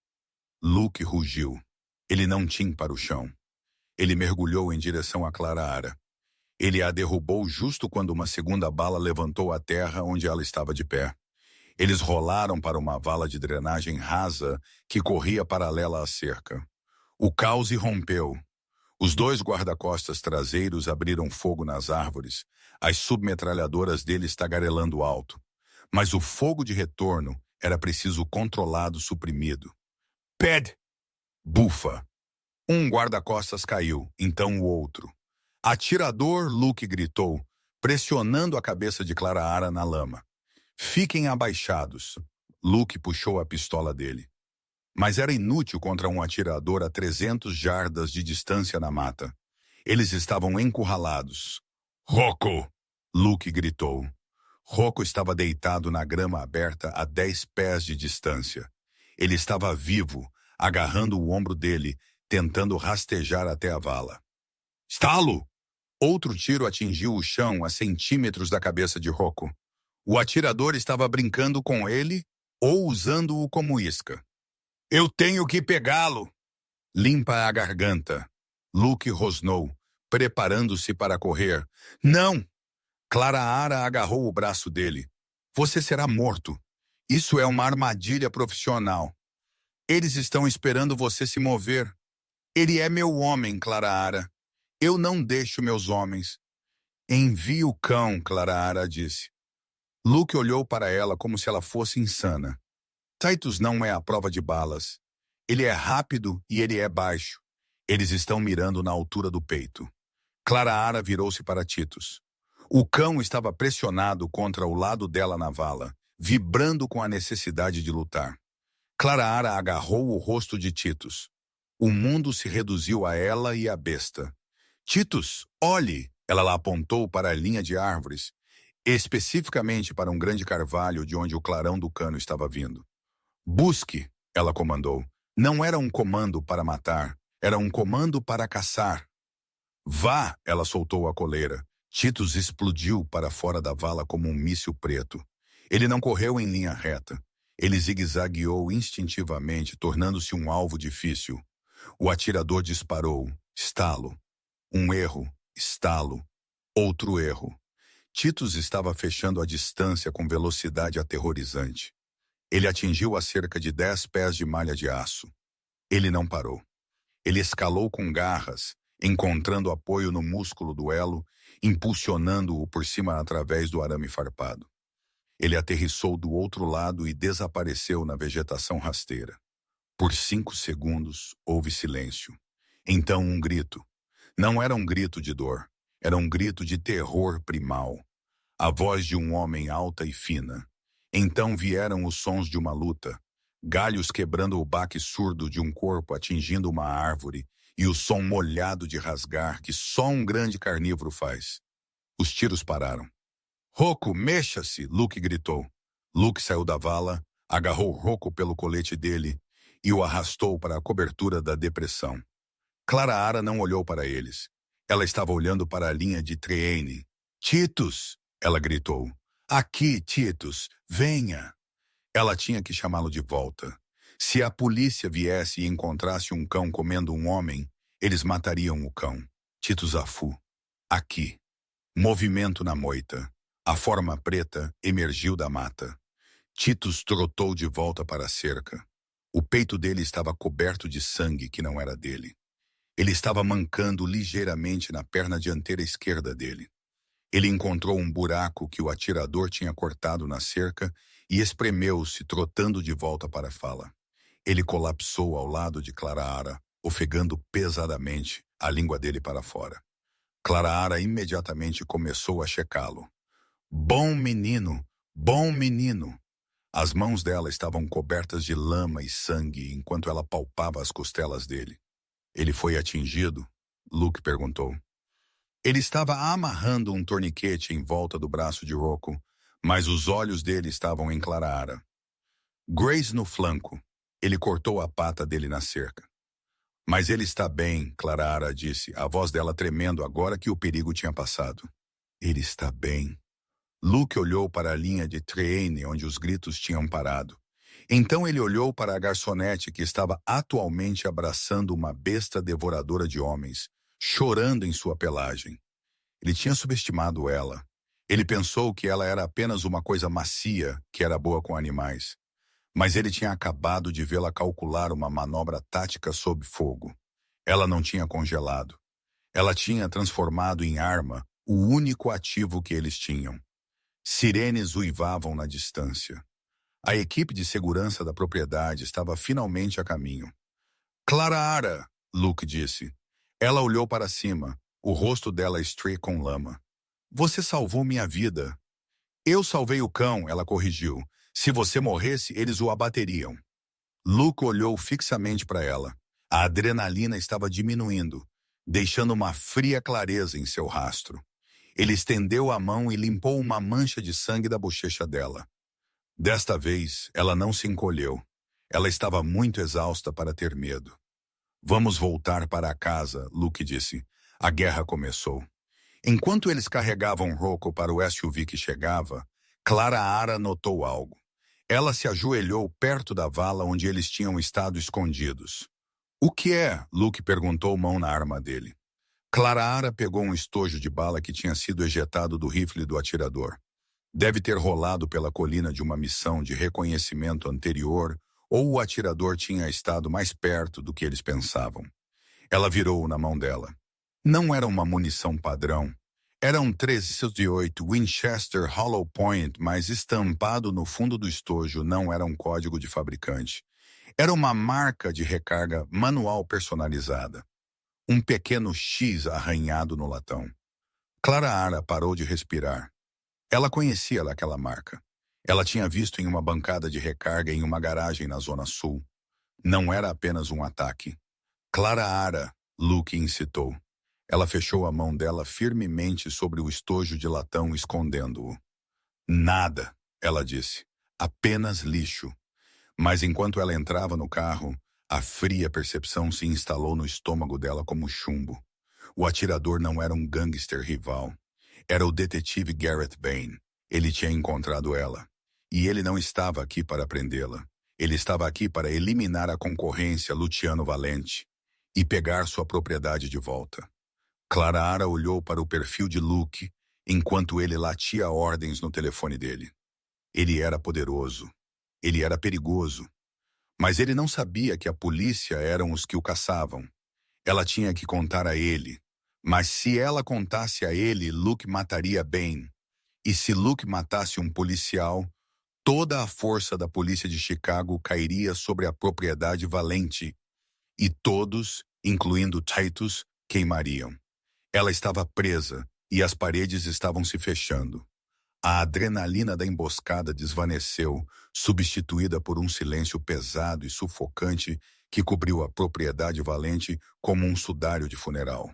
Luke rugiu. Ele não tinha para o chão. Ele mergulhou em direção a Clara. Ele a derrubou justo quando uma segunda bala levantou a terra onde ela estava de pé. Eles rolaram para uma vala de drenagem rasa que corria paralela à cerca. O caos irrompeu. Os 2 guarda-costas traseiros abriram fogo nas árvores, as submetralhadoras deles tagarelando alto. Mas o fogo de retorno era preciso controlado, suprimido. Ped! Bufa! Um guarda-costas caiu, então o outro. Atirador, Luke gritou, pressionando a cabeça de Clara na lama. Fiquem abaixados. Luke puxou a pistola dele. Mas era inútil contra um atirador a 300 jardas de distância na mata. Eles estavam encurralados. Rocco! Luke gritou. Rocco estava deitado na grama aberta a 10 pés de distância. Ele estava vivo, agarrando o ombro dele, tentando rastejar até a vala. Estalo! Outro tiro atingiu o chão a centímetros da cabeça de Rocco. O atirador estava brincando com ele ou usando-o como isca. Eu tenho que pegá-lo! Limpa a garganta. Luke rosnou, preparando-se para correr. Não! Clara agarrou o braço dele. Você será morto. Isso é uma armadilha profissional. Eles estão esperando você se mover. Ele é meu homem, Clara. Eu não deixo meus homens. Envie o cão, Clara disse. Luke olhou para ela como se ela fosse insana. Titus não é a prova de balas. Ele é rápido e ele é baixo. Eles estão mirando na altura do peito. Clara virou-se para Titus. O cão estava pressionado contra o lado dela na vala, vibrando com a necessidade de lutar. Clara agarrou o rosto de Titus. O mundo se reduziu a ela e a besta. Titus, olhe! Ela lá apontou para a linha de árvores, especificamente para um grande carvalho de onde o clarão do cano estava vindo. Busque, ela comandou. Não era um comando para matar, era um comando para caçar. Vá, ela soltou a coleira. Titus explodiu para fora da vala como um míssil preto. Ele não correu em linha reta. Ele zigue-zagueou instintivamente, tornando-se um alvo difícil. O atirador disparou. Estalo. Um erro. Estalo. Outro erro. Titus estava fechando a distância com velocidade aterrorizante. Ele atingiu a cerca de 10 pés de malha de aço. Ele não parou. Ele escalou com garras, encontrando apoio no músculo do elo, impulsionando-o por cima através do arame farpado. Ele aterrissou do outro lado e desapareceu na vegetação rasteira. Por 5 segundos, houve silêncio. Então um grito. Não era um grito de dor, era um grito de terror primal. A voz de um homem alta e fina. Então vieram os sons de uma luta. Galhos quebrando o baque surdo de um corpo atingindo uma árvore e o som molhado de rasgar que só um grande carnívoro faz. Os tiros pararam. Rocco, mexa-se! Luke gritou. Luke saiu da vala, agarrou Rocco pelo colete dele e o arrastou para a cobertura da depressão. Clara não olhou para eles. Ela estava olhando para a linha de Treine. Titus! Ela gritou. Aqui, Titus, venha! Ela tinha que chamá-lo de volta. Se a polícia viesse e encontrasse um cão comendo um homem, eles matariam o cão. Titus Afu. Aqui. Movimento na moita. A forma preta emergiu da mata. Titus trotou de volta para a cerca. O peito dele estava coberto de sangue que não era dele. Ele estava mancando ligeiramente na perna dianteira esquerda dele. Ele encontrou um buraco que o atirador tinha cortado na cerca e espremeu-se, trotando de volta para a fala. Ele colapsou ao lado de Clara, ofegando pesadamente, a língua dele para fora. Clara imediatamente começou a checá-lo. Bom menino! Bom menino! As mãos dela estavam cobertas de lama e sangue enquanto ela palpava as costelas dele. Ele foi atingido? Luke perguntou. Ele estava amarrando um torniquete em volta do braço de Rocco, mas os olhos dele estavam em Clara. Grace no flanco. Ele cortou a pata dele na cerca. Mas ele está bem, Clara disse, a voz dela tremendo agora que o perigo tinha passado. Ele está bem. Luke olhou para a linha de Treine onde os gritos tinham parado. Então ele olhou para a garçonete que estava atualmente abraçando uma besta devoradora de homens, chorando em sua pelagem. Ele tinha subestimado ela. Ele pensou que ela era apenas uma coisa macia que era boa com animais. Mas ele tinha acabado de vê-la calcular uma manobra tática sob fogo. Ela não tinha congelado. Ela tinha transformado em arma o único ativo que eles tinham. Sirenes uivavam na distância. A equipe de segurança da propriedade estava finalmente a caminho. Clara, Luke disse. Ela olhou para cima, o rosto dela estreito com lama. Você salvou minha vida. Eu salvei o cão, ela corrigiu. Se você morresse, eles o abateriam. Luke olhou fixamente para ela. A adrenalina estava diminuindo, deixando uma fria clareza em seu rastro. Ele estendeu a mão e limpou uma mancha de sangue da bochecha dela. Desta vez, ela não se encolheu. Ela estava muito exausta para ter medo. Vamos voltar para a casa, Luke disse. A guerra começou. Enquanto eles carregavam Rocco para o SUV que chegava, Clara notou algo. Ela se ajoelhou perto da vala onde eles tinham estado escondidos. O que é? Luke perguntou, mão na arma dele. Clara pegou um estojo de bala que tinha sido ejetado do rifle do atirador. Deve ter rolado pela colina de uma missão de reconhecimento anterior ou o atirador tinha estado mais perto do que eles pensavam. Ela virou na mão dela. Não era uma munição padrão. Era um 308 Winchester Hollow Point, mas estampado no fundo do estojo não era um código de fabricante. Era uma marca de recarga manual personalizada. Um pequeno X arranhado no latão. Clara parou de respirar. Ela conhecia aquela marca. Ela tinha visto em uma bancada de recarga em uma garagem na Zona Sul. Não era apenas um ataque. Clara Ara, Luke incitou. Ela fechou a mão dela firmemente sobre o estojo de latão, escondendo-o. Nada, ela disse. Apenas lixo. Mas enquanto ela entrava no carro, a fria percepção se instalou no estômago dela como chumbo. O atirador não era um gangster rival. Era o detetive Garrett Bain. Ele tinha encontrado ela. E ele não estava aqui para prendê-la. Ele estava aqui para eliminar a concorrência Luciano Valente e pegar sua propriedade de volta. Clara Ara olhou para o perfil de Luke enquanto ele latia ordens no telefone dele. Ele era poderoso. Ele era perigoso. Mas ele não sabia que a polícia eram os que o caçavam. Ela tinha que contar a ele. Mas se ela contasse a ele, Luke mataria Bain. E se Luke matasse um policial, toda a força da polícia de Chicago cairia sobre a propriedade Valente. E todos, incluindo Titus, queimariam. Ela estava presa e as paredes estavam se fechando. A adrenalina da emboscada desvaneceu, substituída por um silêncio pesado e sufocante que cobriu a propriedade Valente como um sudário de funeral.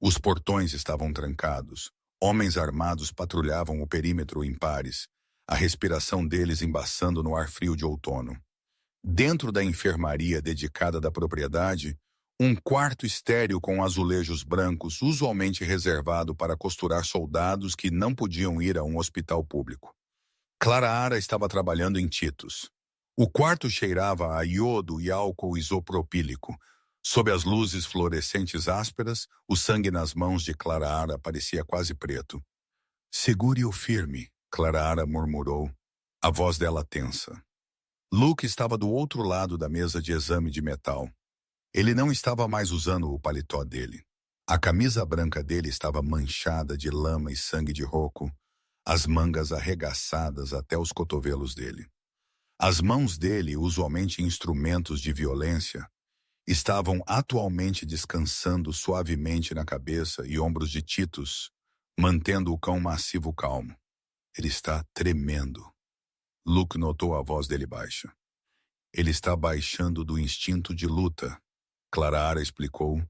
Os portões estavam trancados. Homens armados patrulhavam o perímetro em pares, a respiração deles embaçando no ar frio de outono. Dentro da enfermaria dedicada da propriedade, um quarto estéril com azulejos brancos, usualmente reservado para costurar soldados que não podiam ir a um hospital público. Clara Ara estava trabalhando em Titus. O quarto cheirava a iodo e álcool isopropílico. Sob as luzes fluorescentes ásperas, o sangue nas mãos de Clara Ara parecia quase preto. "Segure-o firme", Clara Ara murmurou, a voz dela tensa. Luke estava do outro lado da mesa de exame de metal. Ele não estava mais usando o paletó dele. A camisa branca dele estava manchada de lama e sangue de Rocco, as mangas arregaçadas até os cotovelos dele. As mãos dele, usualmente instrumentos de violência, estavam atualmente descansando suavemente na cabeça e ombros de Titus, mantendo o cão massivo calmo. Ele está tremendo. Luke notou a voz dele baixa. Ele está baixando do instinto de luta, Clara Ara explicou,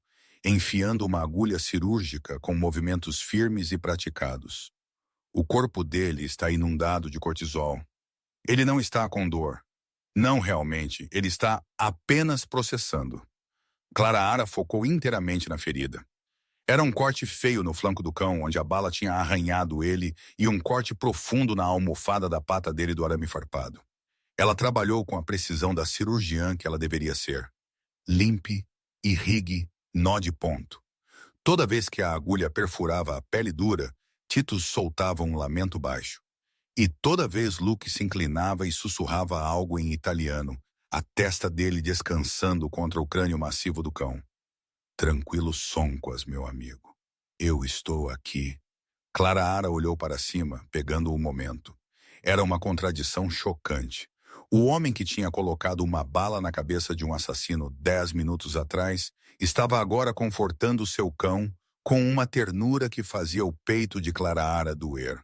enfiando uma agulha cirúrgica com movimentos firmes e praticados. O corpo dele está inundado de cortisol. Ele não está com dor. Não realmente, ele está apenas processando. Clara Ara focou inteiramente na ferida. Era um corte feio no flanco do cão, onde a bala tinha arranhado ele, e um corte profundo na almofada da pata dele do arame farpado. Ela trabalhou com a precisão da cirurgiã que ela deveria ser. Limpe, irrigue, nó de ponto. Toda vez que a agulha perfurava a pele dura, Titus soltava um lamento baixo. E toda vez Luke se inclinava e sussurrava algo em italiano, a testa dele descansando contra o crânio massivo do cão. "Tranquilo, Sonquas, meu amigo. Eu estou aqui." Clara Ara olhou para cima, pegando o momento. Era uma contradição chocante. O homem que tinha colocado uma bala na cabeça de um assassino 10 minutos atrás estava agora confortando seu cão com uma ternura que fazia o peito de Clara Ara doer.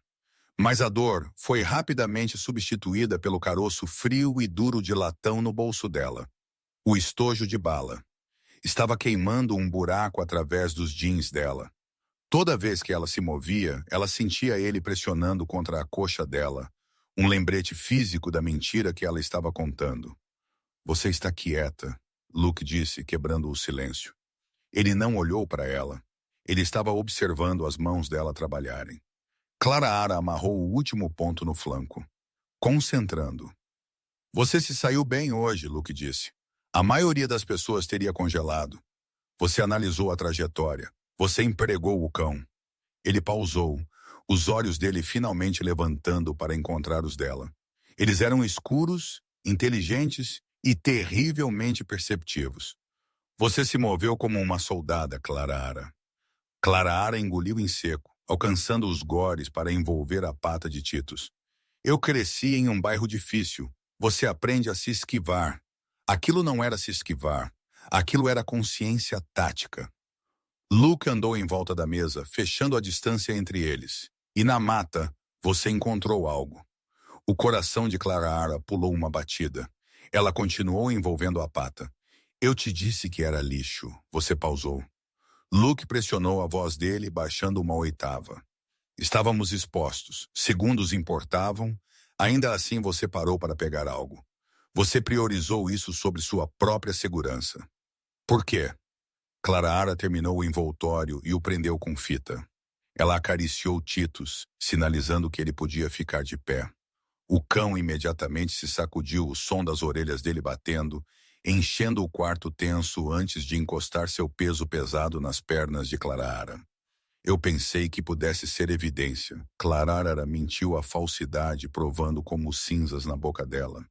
Mas a dor foi rapidamente substituída pelo caroço frio e duro de latão no bolso dela. O estojo de bala. Estava queimando um buraco através dos jeans dela. Toda vez que ela se movia, ela sentia ele pressionando contra a coxa dela, um lembrete físico da mentira que ela estava contando. "Você está quieta", Luke disse, quebrando o silêncio. Ele não olhou para ela. Ele estava observando as mãos dela trabalharem. Clara Ara amarrou o último ponto no flanco, concentrando. "Você se saiu bem hoje", Luke disse. "A maioria das pessoas teria congelado. Você analisou a trajetória. Você empregou o cão." Ele pausou, os olhos dele finalmente levantando para encontrar os dela. Eles eram escuros, inteligentes e terrivelmente perceptivos. "Você se moveu como uma soldada, Clara Ara." Clara Ara engoliu em seco, alcançando os gores para envolver a pata de Titus. "Eu cresci em um bairro difícil. Você aprende a se esquivar." Aquilo não era se esquivar. Aquilo era consciência tática. Luke andou em volta da mesa, fechando a distância entre eles. "E na mata, você encontrou algo." O coração de Clara pulou uma batida. Ela continuou envolvendo a pata. Eu te disse que era lixo. Você pausou. Luke pressionou a voz dele, baixando uma oitava. Estávamos expostos. Segundos importavam. Ainda assim você parou para pegar algo. Você priorizou isso sobre sua própria segurança. Por quê? Clara terminou o envoltório e o prendeu com fita. Ela acariciou Titus, sinalizando que ele podia ficar de pé. O cão imediatamente se sacudiu, o som das orelhas dele batendo, enchendo o quarto tenso antes de encostar seu peso pesado nas pernas de Clara. Eu pensei que pudesse ser evidência. Clara mentiu a falsidade, provando como cinzas na boca dela.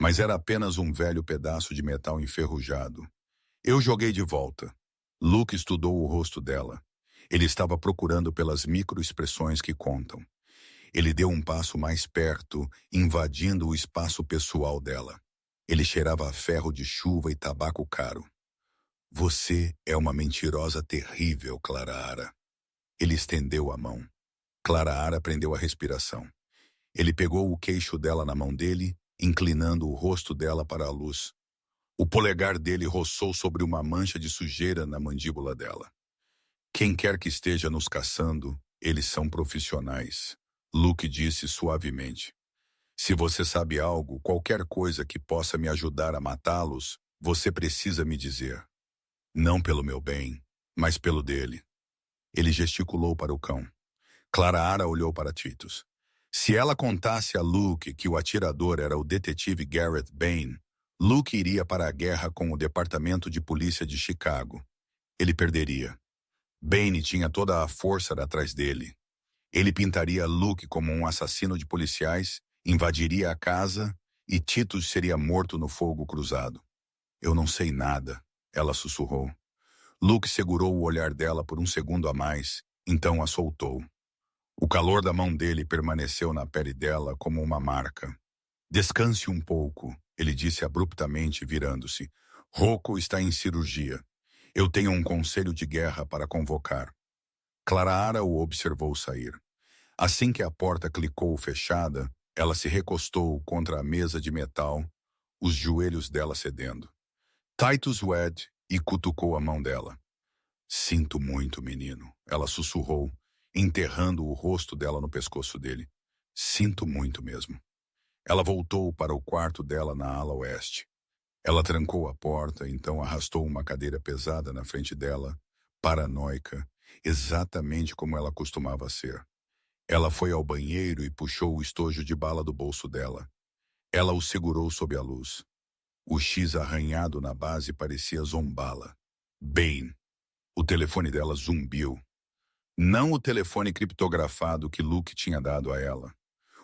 Mas era apenas um velho pedaço de metal enferrujado. Eu joguei de volta. Luke estudou o rosto dela. Ele estava procurando pelas microexpressões que contam. Ele deu um passo mais perto, invadindo o espaço pessoal dela. Ele cheirava a ferro de chuva e tabaco caro. Você é uma mentirosa terrível, Clara. Ele estendeu a mão. Clara prendeu a respiração. Ele pegou o queixo dela na mão dele, inclinando o rosto dela para a luz. O polegar dele roçou sobre uma mancha de sujeira na mandíbula dela. Quem quer que esteja nos caçando, eles são profissionais. Luke disse suavemente. Se você sabe algo, qualquer coisa que possa me ajudar a matá-los, você precisa me dizer. Não pelo meu bem, mas pelo dele. Ele gesticulou para o cão. Clara olhou para Titus. Se ela contasse a Luke que o atirador era o detetive Garrett Bain, Luke iria para a guerra com o Departamento de Polícia de Chicago. Ele perderia. Bain tinha toda a força atrás dele. Ele pintaria Luke como um assassino de policiais, invadiria a casa e Titus seria morto no fogo cruzado. Eu não sei nada, ela sussurrou. Luke segurou o olhar dela por um segundo a mais, então a soltou. O calor da mão dele permaneceu na pele dela como uma marca. Descanse um pouco, ele disse abruptamente, virando-se. Rocco está em cirurgia. Eu tenho um conselho de guerra para convocar. Clara o observou sair. Assim que a porta clicou fechada, ela se recostou contra a mesa de metal, os joelhos dela cedendo. Titus Wed e cutucou a mão dela. Sinto muito, menino, ela sussurrou, enterrando o rosto dela no pescoço dele. Sinto muito mesmo. Ela voltou para o quarto dela na ala oeste. Ela trancou a porta, então arrastou uma cadeira pesada na frente dela, paranoica, exatamente como ela costumava ser. Ela foi ao banheiro e puxou o estojo de bala do bolso dela. Ela o segurou sob a luz. O X arranhado na base parecia zombá-la. Bain. O telefone dela zumbiu. Não o telefone criptografado que Luke tinha dado a ela.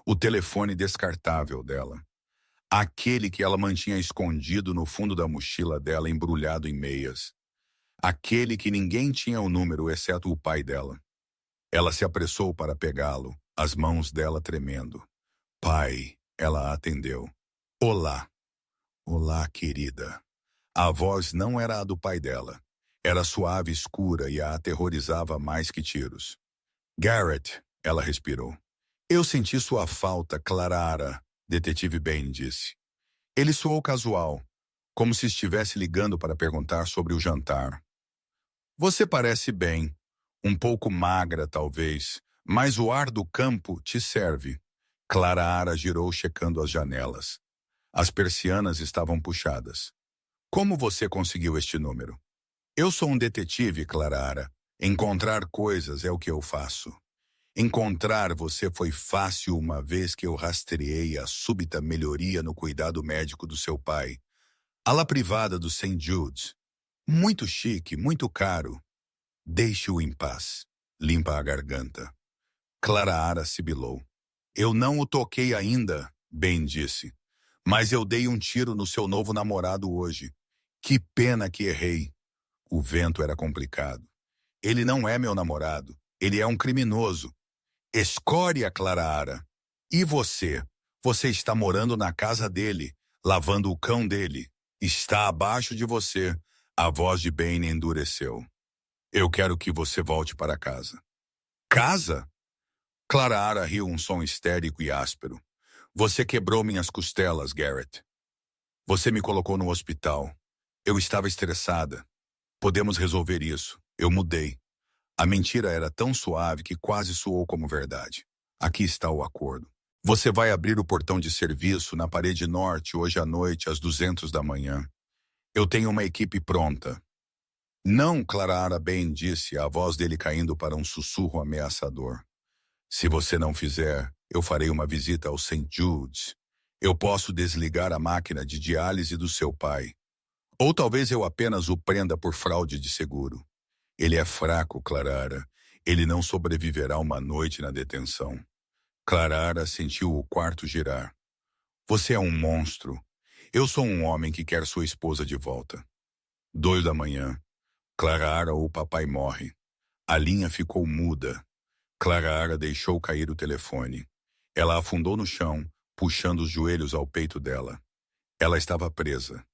O telefone descartável dela. Aquele que ela mantinha escondido no fundo da mochila dela, embrulhado em meias. Aquele que ninguém tinha o número, exceto o pai dela. Ela se apressou para pegá-lo, as mãos dela tremendo. Pai, ela atendeu. Olá. Olá, querida. A voz não era a do pai dela. Era suave, escura e a aterrorizava mais que tiros. Garrett, ela respirou. Eu senti sua falta, Clara, detetive Bain disse. Ele soou casual, como se estivesse ligando para perguntar sobre o jantar. Você parece bem. Um pouco magra, talvez, mas o ar do campo te serve. Clara girou checando as janelas. As persianas estavam puxadas. Como você conseguiu este número? Eu sou um detetive, Clara. Encontrar coisas é o que eu faço. Encontrar você foi fácil uma vez que eu rastreei a súbita melhoria no cuidado médico do seu pai. Ala privada do St. Jude's. Muito chique, muito caro. Deixe-o em paz. Limpa a garganta. Clara sibilou. Eu não o toquei ainda, Bain disse. Mas eu dei um tiro no seu novo namorado hoje. Que pena que errei. O vento era complicado. Ele não é meu namorado. Ele é um criminoso. Escória, Clara. E você? Você está morando na casa dele, lavando o cão dele. Está abaixo de você. A voz de Bain endureceu. Eu quero que você volte para casa. Casa? Clara riu um som histérico e áspero. Você quebrou minhas costelas, Garrett. Você me colocou no hospital. Eu estava estressada. Podemos resolver isso. Eu mudei. A mentira era tão suave que quase soou como verdade. Aqui está o acordo. Você vai abrir o portão de serviço na parede norte hoje à noite às 200 da manhã. Eu tenho uma equipe pronta. Não, Clara Arabane disse, a voz dele caindo para um sussurro ameaçador. Se você não fizer, eu farei uma visita ao St. Jude's. Eu posso desligar a máquina de diálise do seu pai. Ou talvez eu apenas o prenda por fraude de seguro. Ele é fraco, Clara. Ele não sobreviverá uma noite na detenção. Clara sentiu o quarto girar. Você é um monstro. Eu sou um homem que quer sua esposa de volta. 2 da manhã. Clara, o papai morre. A linha ficou muda. Clara deixou cair o telefone. Ela afundou no chão, puxando os joelhos ao peito dela. Ela estava presa.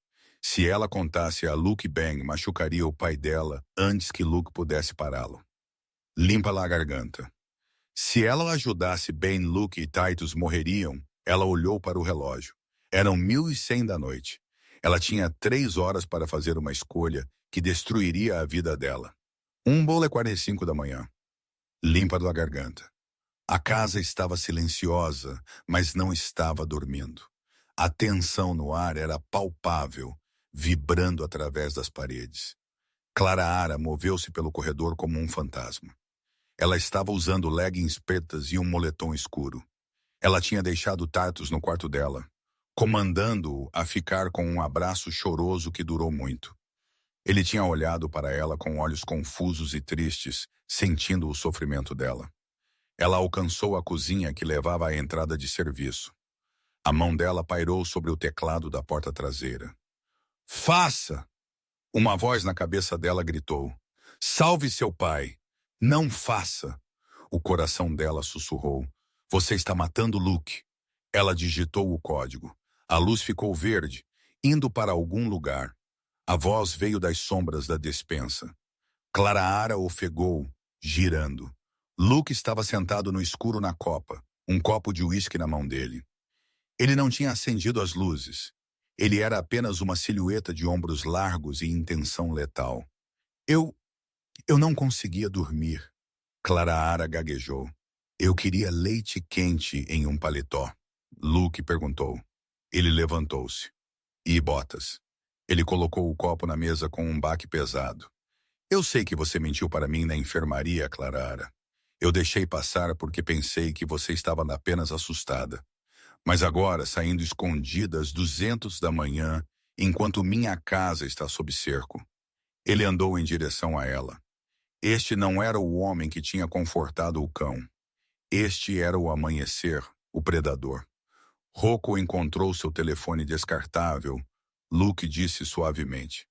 Se ela contasse a Luke Bang, machucaria o pai dela antes que Luke pudesse pará-lo. Limpa-la a garganta. Se ela ajudasse Ben, Luke e Titus morreriam, ela olhou para o relógio. Eram 1100 da noite. Ela tinha 3 horas para fazer uma escolha que destruiria a vida dela. 1:45 da manhã. Limpa-lhe a garganta. A casa estava silenciosa, mas não estava dormindo. A tensão no ar era palpável, vibrando através das paredes. Clara moveu-se pelo corredor como um fantasma. Ela estava usando leggings pretas e um moletom escuro. Ela tinha deixado Titus no quarto dela, comandando-o a ficar com um abraço choroso que durou muito. Ele tinha olhado para ela com olhos confusos e tristes, sentindo o sofrimento dela. Ela alcançou a cozinha que levava à entrada de serviço. A mão dela pairou sobre o teclado da porta traseira. Faça! Uma voz na cabeça dela gritou. Salve seu pai! Não faça! O coração dela sussurrou. Você está matando Luke. Ela digitou o código. A luz ficou verde, indo para algum lugar. A voz veio das sombras da despensa. Clara ofegou, girando. Luke estava sentado no escuro na copa, um copo de uísque na mão dele. Ele não tinha acendido as luzes. Ele era apenas uma silhueta de ombros largos e intenção letal. Eu não conseguia dormir. Clara gaguejou. Eu queria leite quente em um paletó. Luke perguntou. Ele levantou-se. E botas? Ele colocou o copo na mesa com um baque pesado. Eu sei que você mentiu para mim na enfermaria, Clara. Eu deixei passar porque pensei que você estava apenas assustada. Mas agora, saindo escondida às 200 da manhã, enquanto minha casa está sob cerco. Ele andou em direção a ela. Este não era o homem que tinha confortado o cão. Este era o amanhecer, o predador. Rocco encontrou seu telefone descartável. Luke disse suavemente.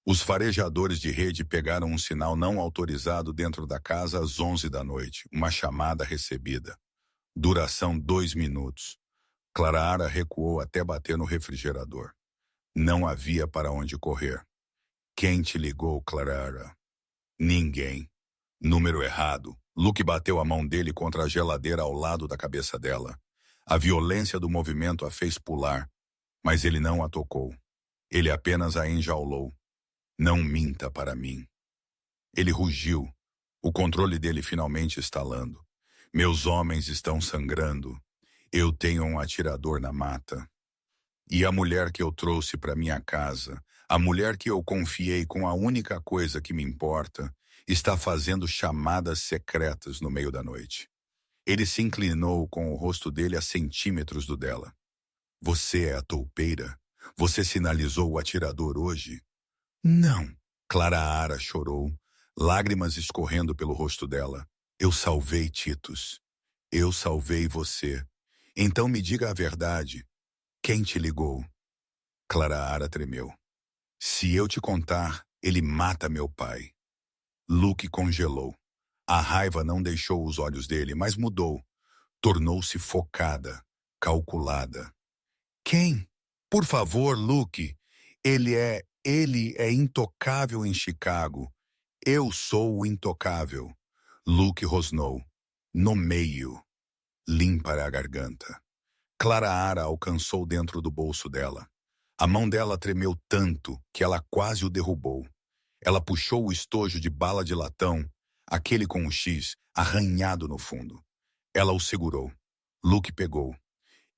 Os farejadores de rede pegaram um sinal não autorizado dentro da casa às 11 da noite, uma chamada recebida. Duração 2 minutos. Clara recuou até bater no refrigerador. Não havia para onde correr. Quem te ligou, Clara? Ninguém. Número errado. Luke bateu a mão dele contra a geladeira ao lado da cabeça dela. A violência do movimento a fez pular, mas ele não a tocou. Ele apenas a enjaulou. Não minta para mim. Ele rugiu, o controle dele finalmente estalando. Meus homens estão sangrando. Eu tenho um atirador na mata. E a mulher que eu trouxe para minha casa, a mulher que eu confiei com a única coisa que me importa, está fazendo chamadas secretas no meio da noite. Ele se inclinou com o rosto dele a centímetros do dela. Você é a toupeira? Você sinalizou o atirador hoje? Não. Clara chorou, lágrimas escorrendo pelo rosto dela. Eu salvei Titus. Eu salvei você. Então me diga a verdade. Quem te ligou? Clara tremeu. Se eu te contar, ele mata meu pai. Luke congelou. A raiva não deixou os olhos dele, mas mudou. Tornou-se focada, calculada. Quem? Por favor, Luke. Ele é intocável em Chicago. Eu sou o intocável. Luke rosnou. No meio. Limpa a garganta. Clara alcançou dentro do bolso dela. A mão dela tremeu tanto que ela quase o derrubou. Ela puxou o estojo de bala de latão, aquele com o X arranhado no fundo. Ela o segurou. Luke pegou.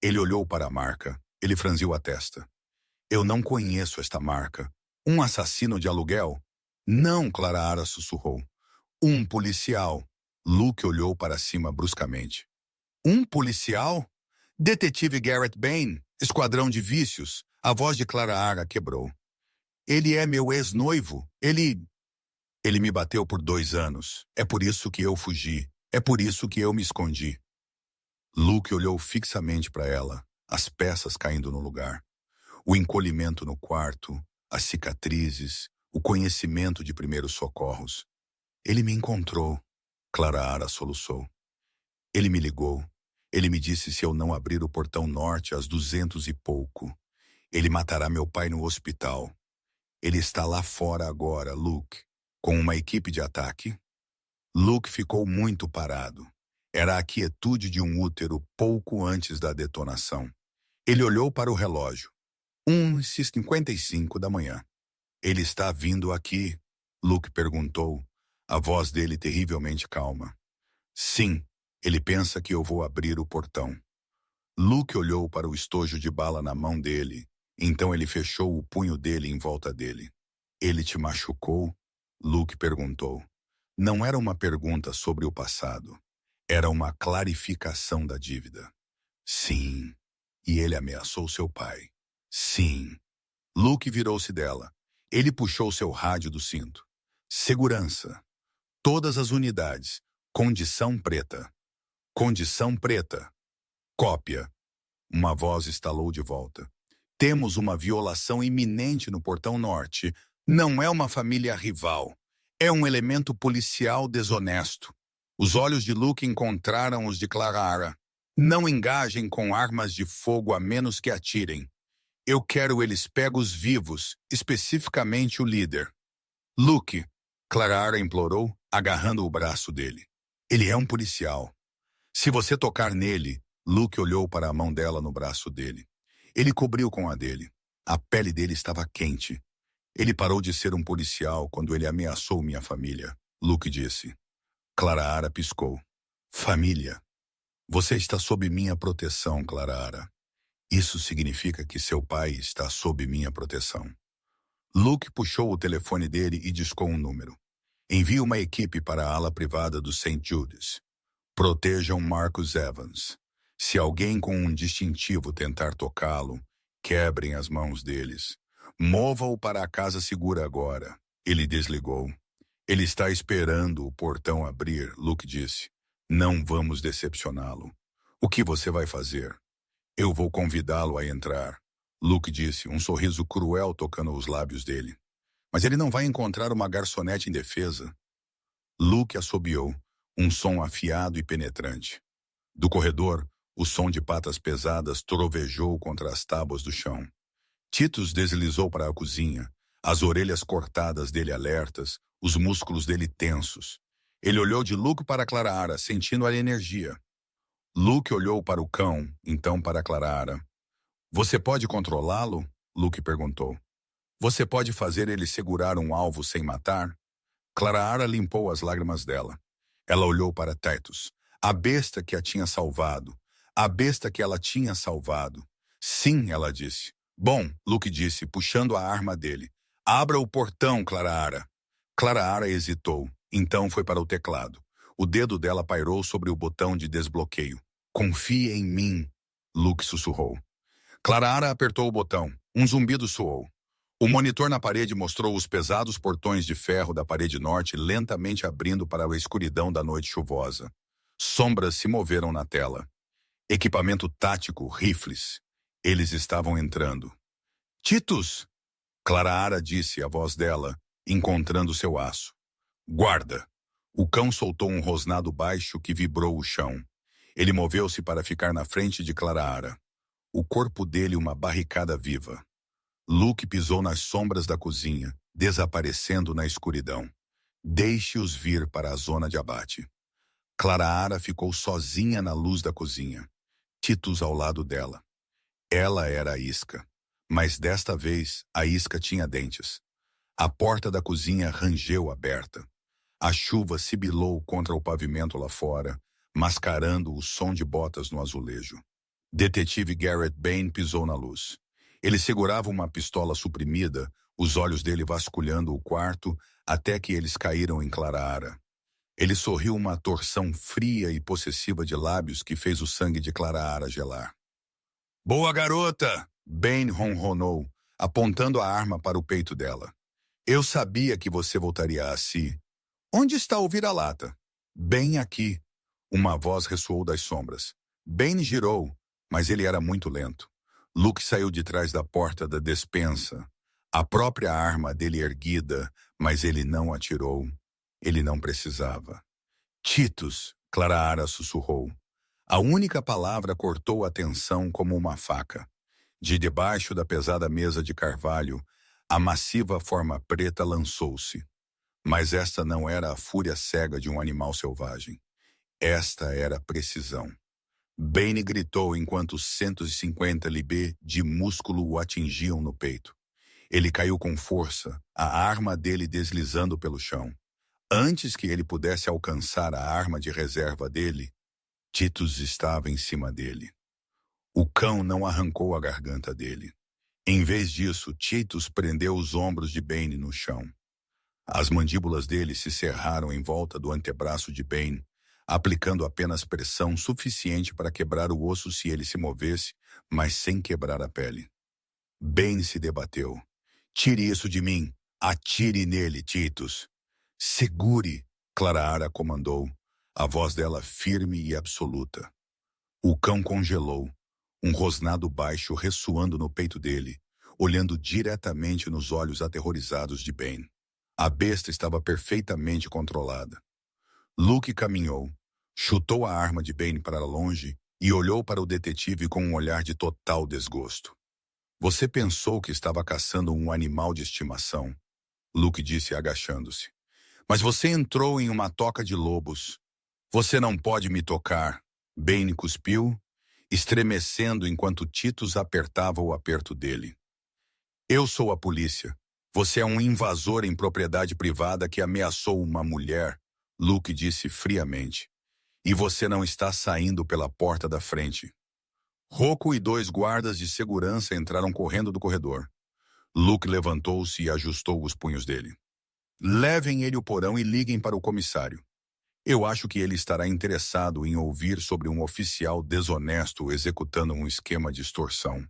Ele olhou para a marca. Ele franziu a testa. Eu não conheço esta marca. Um assassino de aluguel? Não, Clara sussurrou. Um policial. Luke olhou para cima bruscamente. Um policial? Detetive Garrett Bain, esquadrão de vícios. A voz de Clara quebrou. Ele é meu ex-noivo. Ele me bateu por 2 anos. É por isso que eu fugi. É por isso que eu me escondi. Luke olhou fixamente para ela, as peças caindo no lugar. O encolhimento no quarto, as cicatrizes, o conhecimento de primeiros socorros. Ele me encontrou, Clara soluçou. Ele me ligou. Ele me disse se eu não abrir o portão norte às 200 e pouco. Ele matará meu pai no hospital. Ele está lá fora agora, Luke, com uma equipe de ataque. Luke ficou muito parado. Era a quietude de um útero pouco antes da detonação. Ele olhou para o relógio. 1h55 da manhã. Ele está vindo aqui? Luke perguntou, a voz dele terrivelmente calma. Sim, ele pensa que eu vou abrir o portão. Luke olhou para o estojo de bala na mão dele, então ele fechou o punho dele em volta dele. Ele te machucou? Luke perguntou. Não era uma pergunta sobre o passado. Era uma clarificação da dívida. Sim. E ele ameaçou seu pai. Sim. Luke virou-se dela. Ele puxou seu rádio do cinto. Segurança. Todas as unidades. Condição preta. Condição preta. Cópia. Uma voz estalou de volta. Temos uma violação iminente no portão norte. Não é uma família rival. É um elemento policial desonesto. Os olhos de Luke encontraram os de Clara. Não engajem com armas de fogo a menos que atirem. Eu quero eles pegos vivos, especificamente o líder. Luke, Clara implorou, agarrando o braço dele. Ele é um policial. Se você tocar nele, Luke olhou para a mão dela no braço dele. Ele cobriu com a dele. A pele dele estava quente. Ele parou de ser um policial quando ele ameaçou minha família, Luke disse. Clara piscou. Família. Você está sob minha proteção, Clara. Isso significa que seu pai está sob minha proteção. Luke puxou o telefone dele e discou um número. Envie uma equipe para a ala privada do St. Jude's. Protejam Marcus Evans. Se alguém com um distintivo tentar tocá-lo, quebrem as mãos deles. Mova-o para a casa segura agora. Ele desligou. Ele está esperando o portão abrir, Luke disse. Não vamos decepcioná-lo. O que você vai fazer? Eu vou convidá-lo a entrar. Luke disse, um sorriso cruel tocando os lábios dele. Mas ele não vai encontrar uma garçonete indefesa. Luke assobiou, um som afiado e penetrante. Do corredor, o som de patas pesadas trovejou contra as tábuas do chão. Titus deslizou para a cozinha, as orelhas cortadas dele alertas, os músculos dele tensos. Ele olhou de Luke para Clara, sentindo a energia. Luke olhou para o cão, então para Clara. Você pode controlá-lo? Luke perguntou. Você pode fazer ele segurar um alvo sem matar? Clara limpou as lágrimas dela. Ela olhou para Titus, a besta que a tinha salvado, a besta que ela tinha salvado. Sim, ela disse. Bom, Luke disse, puxando a arma dele. Abra o portão, Clara. Clara hesitou, então foi para o teclado. O dedo dela pairou sobre o botão de desbloqueio. Confie em mim, Luke sussurrou. Clara apertou o botão. Um zumbido soou. O monitor na parede mostrou os pesados portões de ferro da parede norte lentamente abrindo para a escuridão da noite chuvosa. Sombras se moveram na tela. Equipamento tático, rifles. Eles estavam entrando. Titus! Clara disse a voz dela, encontrando seu aço. Guarda! O cão soltou um rosnado baixo que vibrou o chão. Ele moveu-se para ficar na frente de Clara. O corpo dele uma barricada viva. Luke pisou nas sombras da cozinha, desaparecendo na escuridão. Deixe-os vir para a zona de abate. Clara ficou sozinha na luz da cozinha. Titus ao lado dela. Ela era a isca, mas desta vez a isca tinha dentes. A porta da cozinha rangeu aberta. A chuva sibilou contra o pavimento lá fora, mascarando o som de botas no azulejo. Detetive Garrett Bain pisou na luz. Ele segurava uma pistola suprimida, os olhos dele vasculhando o quarto, até que eles caíram em Clara. Ele sorriu uma torção fria e possessiva de lábios que fez o sangue de Clara gelar. "Boa garota!" Bain ronronou, apontando a arma para o peito dela. "Eu sabia que você voltaria a si. Onde está o vira-lata?" "Bem aqui." Uma voz ressoou das sombras. Bain girou, mas ele era muito lento. Luke saiu de trás da porta da despensa, a própria arma dele erguida, mas ele não atirou. Ele não precisava. "Titus", Clara sussurrou. A única palavra cortou a tensão como uma faca. De debaixo da pesada mesa de carvalho, a massiva forma preta lançou-se. Mas esta não era a fúria cega de um animal selvagem. Esta era a precisão. Bain gritou enquanto 150 libé de músculo o atingiam no peito. Ele caiu com força, a arma dele deslizando pelo chão. Antes que ele pudesse alcançar a arma de reserva dele, Titus estava em cima dele. O cão não arrancou a garganta dele. Em vez disso, Titus prendeu os ombros de Bain no chão. As mandíbulas dele se cerraram em volta do antebraço de Bain, aplicando apenas pressão suficiente para quebrar o osso se ele se movesse, mas sem quebrar a pele. Bain se debateu. "Tire isso de mim! Atire nele, Titus!" "Segure!" Clara comandou, a voz dela firme e absoluta. O cão congelou, um rosnado baixo ressoando no peito dele, olhando diretamente nos olhos aterrorizados de Bain. A besta estava perfeitamente controlada. Luke caminhou, chutou a arma de Bain para longe e olhou para o detetive com um olhar de total desgosto. "Você pensou que estava caçando um animal de estimação", Luke disse agachando-se. "Mas você entrou em uma toca de lobos. Você não pode me tocar." Bain cuspiu, estremecendo enquanto Titus apertava o aperto dele. "Eu sou a polícia. Você é um invasor em propriedade privada que ameaçou uma mulher", Luke disse friamente. "E você não está saindo pela porta da frente." Rocco e 2 guardas de segurança entraram correndo do corredor. Luke levantou-se e ajustou os punhos dele. "Levem ele ao porão e liguem para o comissário. Eu acho que ele estará interessado em ouvir sobre um oficial desonesto executando um esquema de extorsão."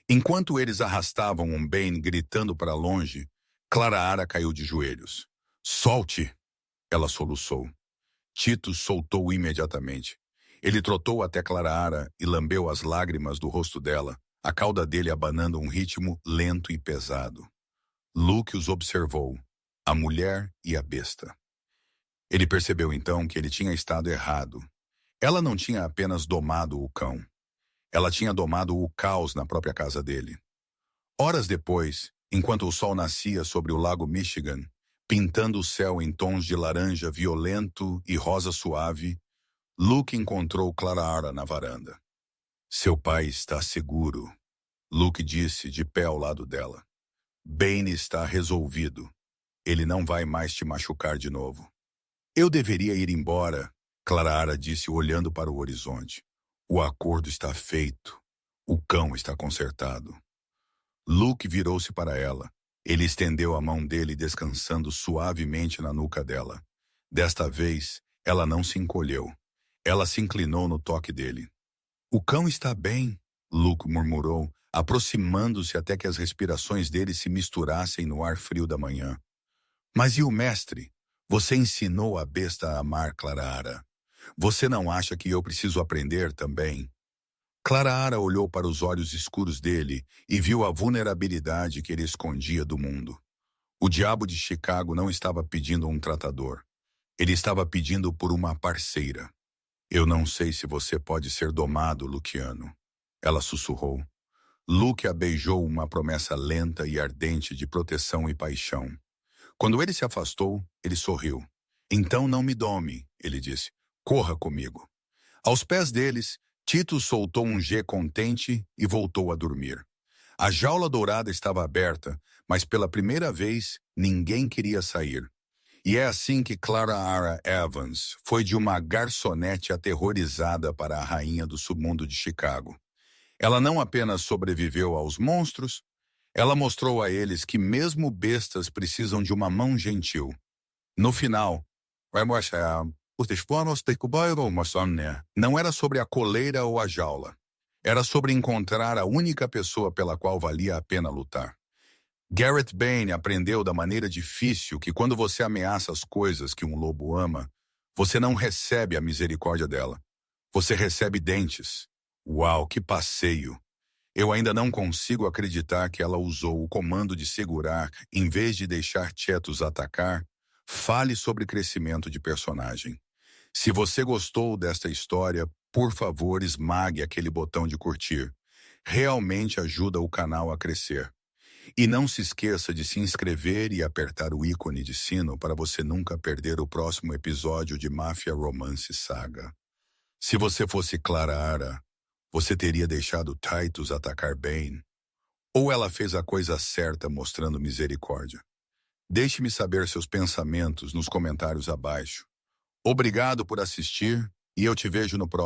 Enquanto eles arrastavam Bain gritando para longe, Clara caiu de joelhos. "Solte!" Ela soluçou. Titus soltou imediatamente. Ele trotou até Clara e lambeu as lágrimas do rosto dela, a cauda dele abanando um ritmo lento e pesado. Luke os observou, a mulher e a besta. Ele percebeu então que ele tinha estado errado. Ela não tinha apenas domado o cão. Ela tinha domado o caos na própria casa dele. Horas depois, enquanto o sol nascia sobre o lago Michigan, pintando o céu em tons de laranja violento e rosa suave, Luke encontrou Clara na varanda. "Seu pai está seguro", Luke disse, de pé ao lado dela. "Bain está resolvido. Ele não vai mais te machucar de novo." "Eu deveria ir embora", Clara disse olhando para o horizonte. "O acordo está feito. O cão está consertado." Luke virou-se para ela. Ele estendeu a mão dele descansando suavemente na nuca dela. Desta vez, ela não se encolheu. Ela se inclinou no toque dele. "O cão está bem", Luke murmurou, aproximando-se até que as respirações dele se misturassem no ar frio da manhã. "Mas e o mestre? Você ensinou a besta a amar Clara. Você não acha que eu preciso aprender também?" Clara olhou para os olhos escuros dele e viu a vulnerabilidade que ele escondia do mundo. O diabo de Chicago não estava pedindo um tratador. Ele estava pedindo por uma parceira. "Eu não sei se você pode ser domado, Luciano", ela sussurrou. Luke a beijou uma promessa lenta e ardente de proteção e paixão. Quando ele se afastou, ele sorriu. "Então não me dome", ele disse. "Corra comigo." Aos pés deles, Tito soltou um G contente e voltou a dormir. A jaula dourada estava aberta, mas pela primeira vez ninguém queria sair. E é assim que Clara Ara Evans foi de uma garçonete aterrorizada para a rainha do submundo de Chicago. Ela não apenas sobreviveu aos monstros, ela mostrou a eles que mesmo bestas precisam de uma mão gentil. No final, não era sobre a coleira ou a jaula. Era sobre encontrar a única pessoa pela qual valia a pena lutar. Garrett Bane aprendeu da maneira difícil que quando você ameaça as coisas que um lobo ama, você não recebe a misericórdia dela. Você recebe dentes. Uau, que passeio! Eu ainda não consigo acreditar que ela usou o comando de segurar em vez de deixar Chetos atacar. Fale sobre crescimento de personagem. Se você gostou desta história, por favor, esmague aquele botão de curtir. Realmente ajuda o canal a crescer. E não se esqueça de se inscrever e apertar o ícone de sino para você nunca perder o próximo episódio de Máfia Romance Saga. Se você fosse Clara Ara, você teria deixado Titus atacar Bane? Ou ela fez a coisa certa mostrando misericórdia? Deixe-me saber seus pensamentos nos comentários abaixo. Obrigado por assistir e eu te vejo no próximo.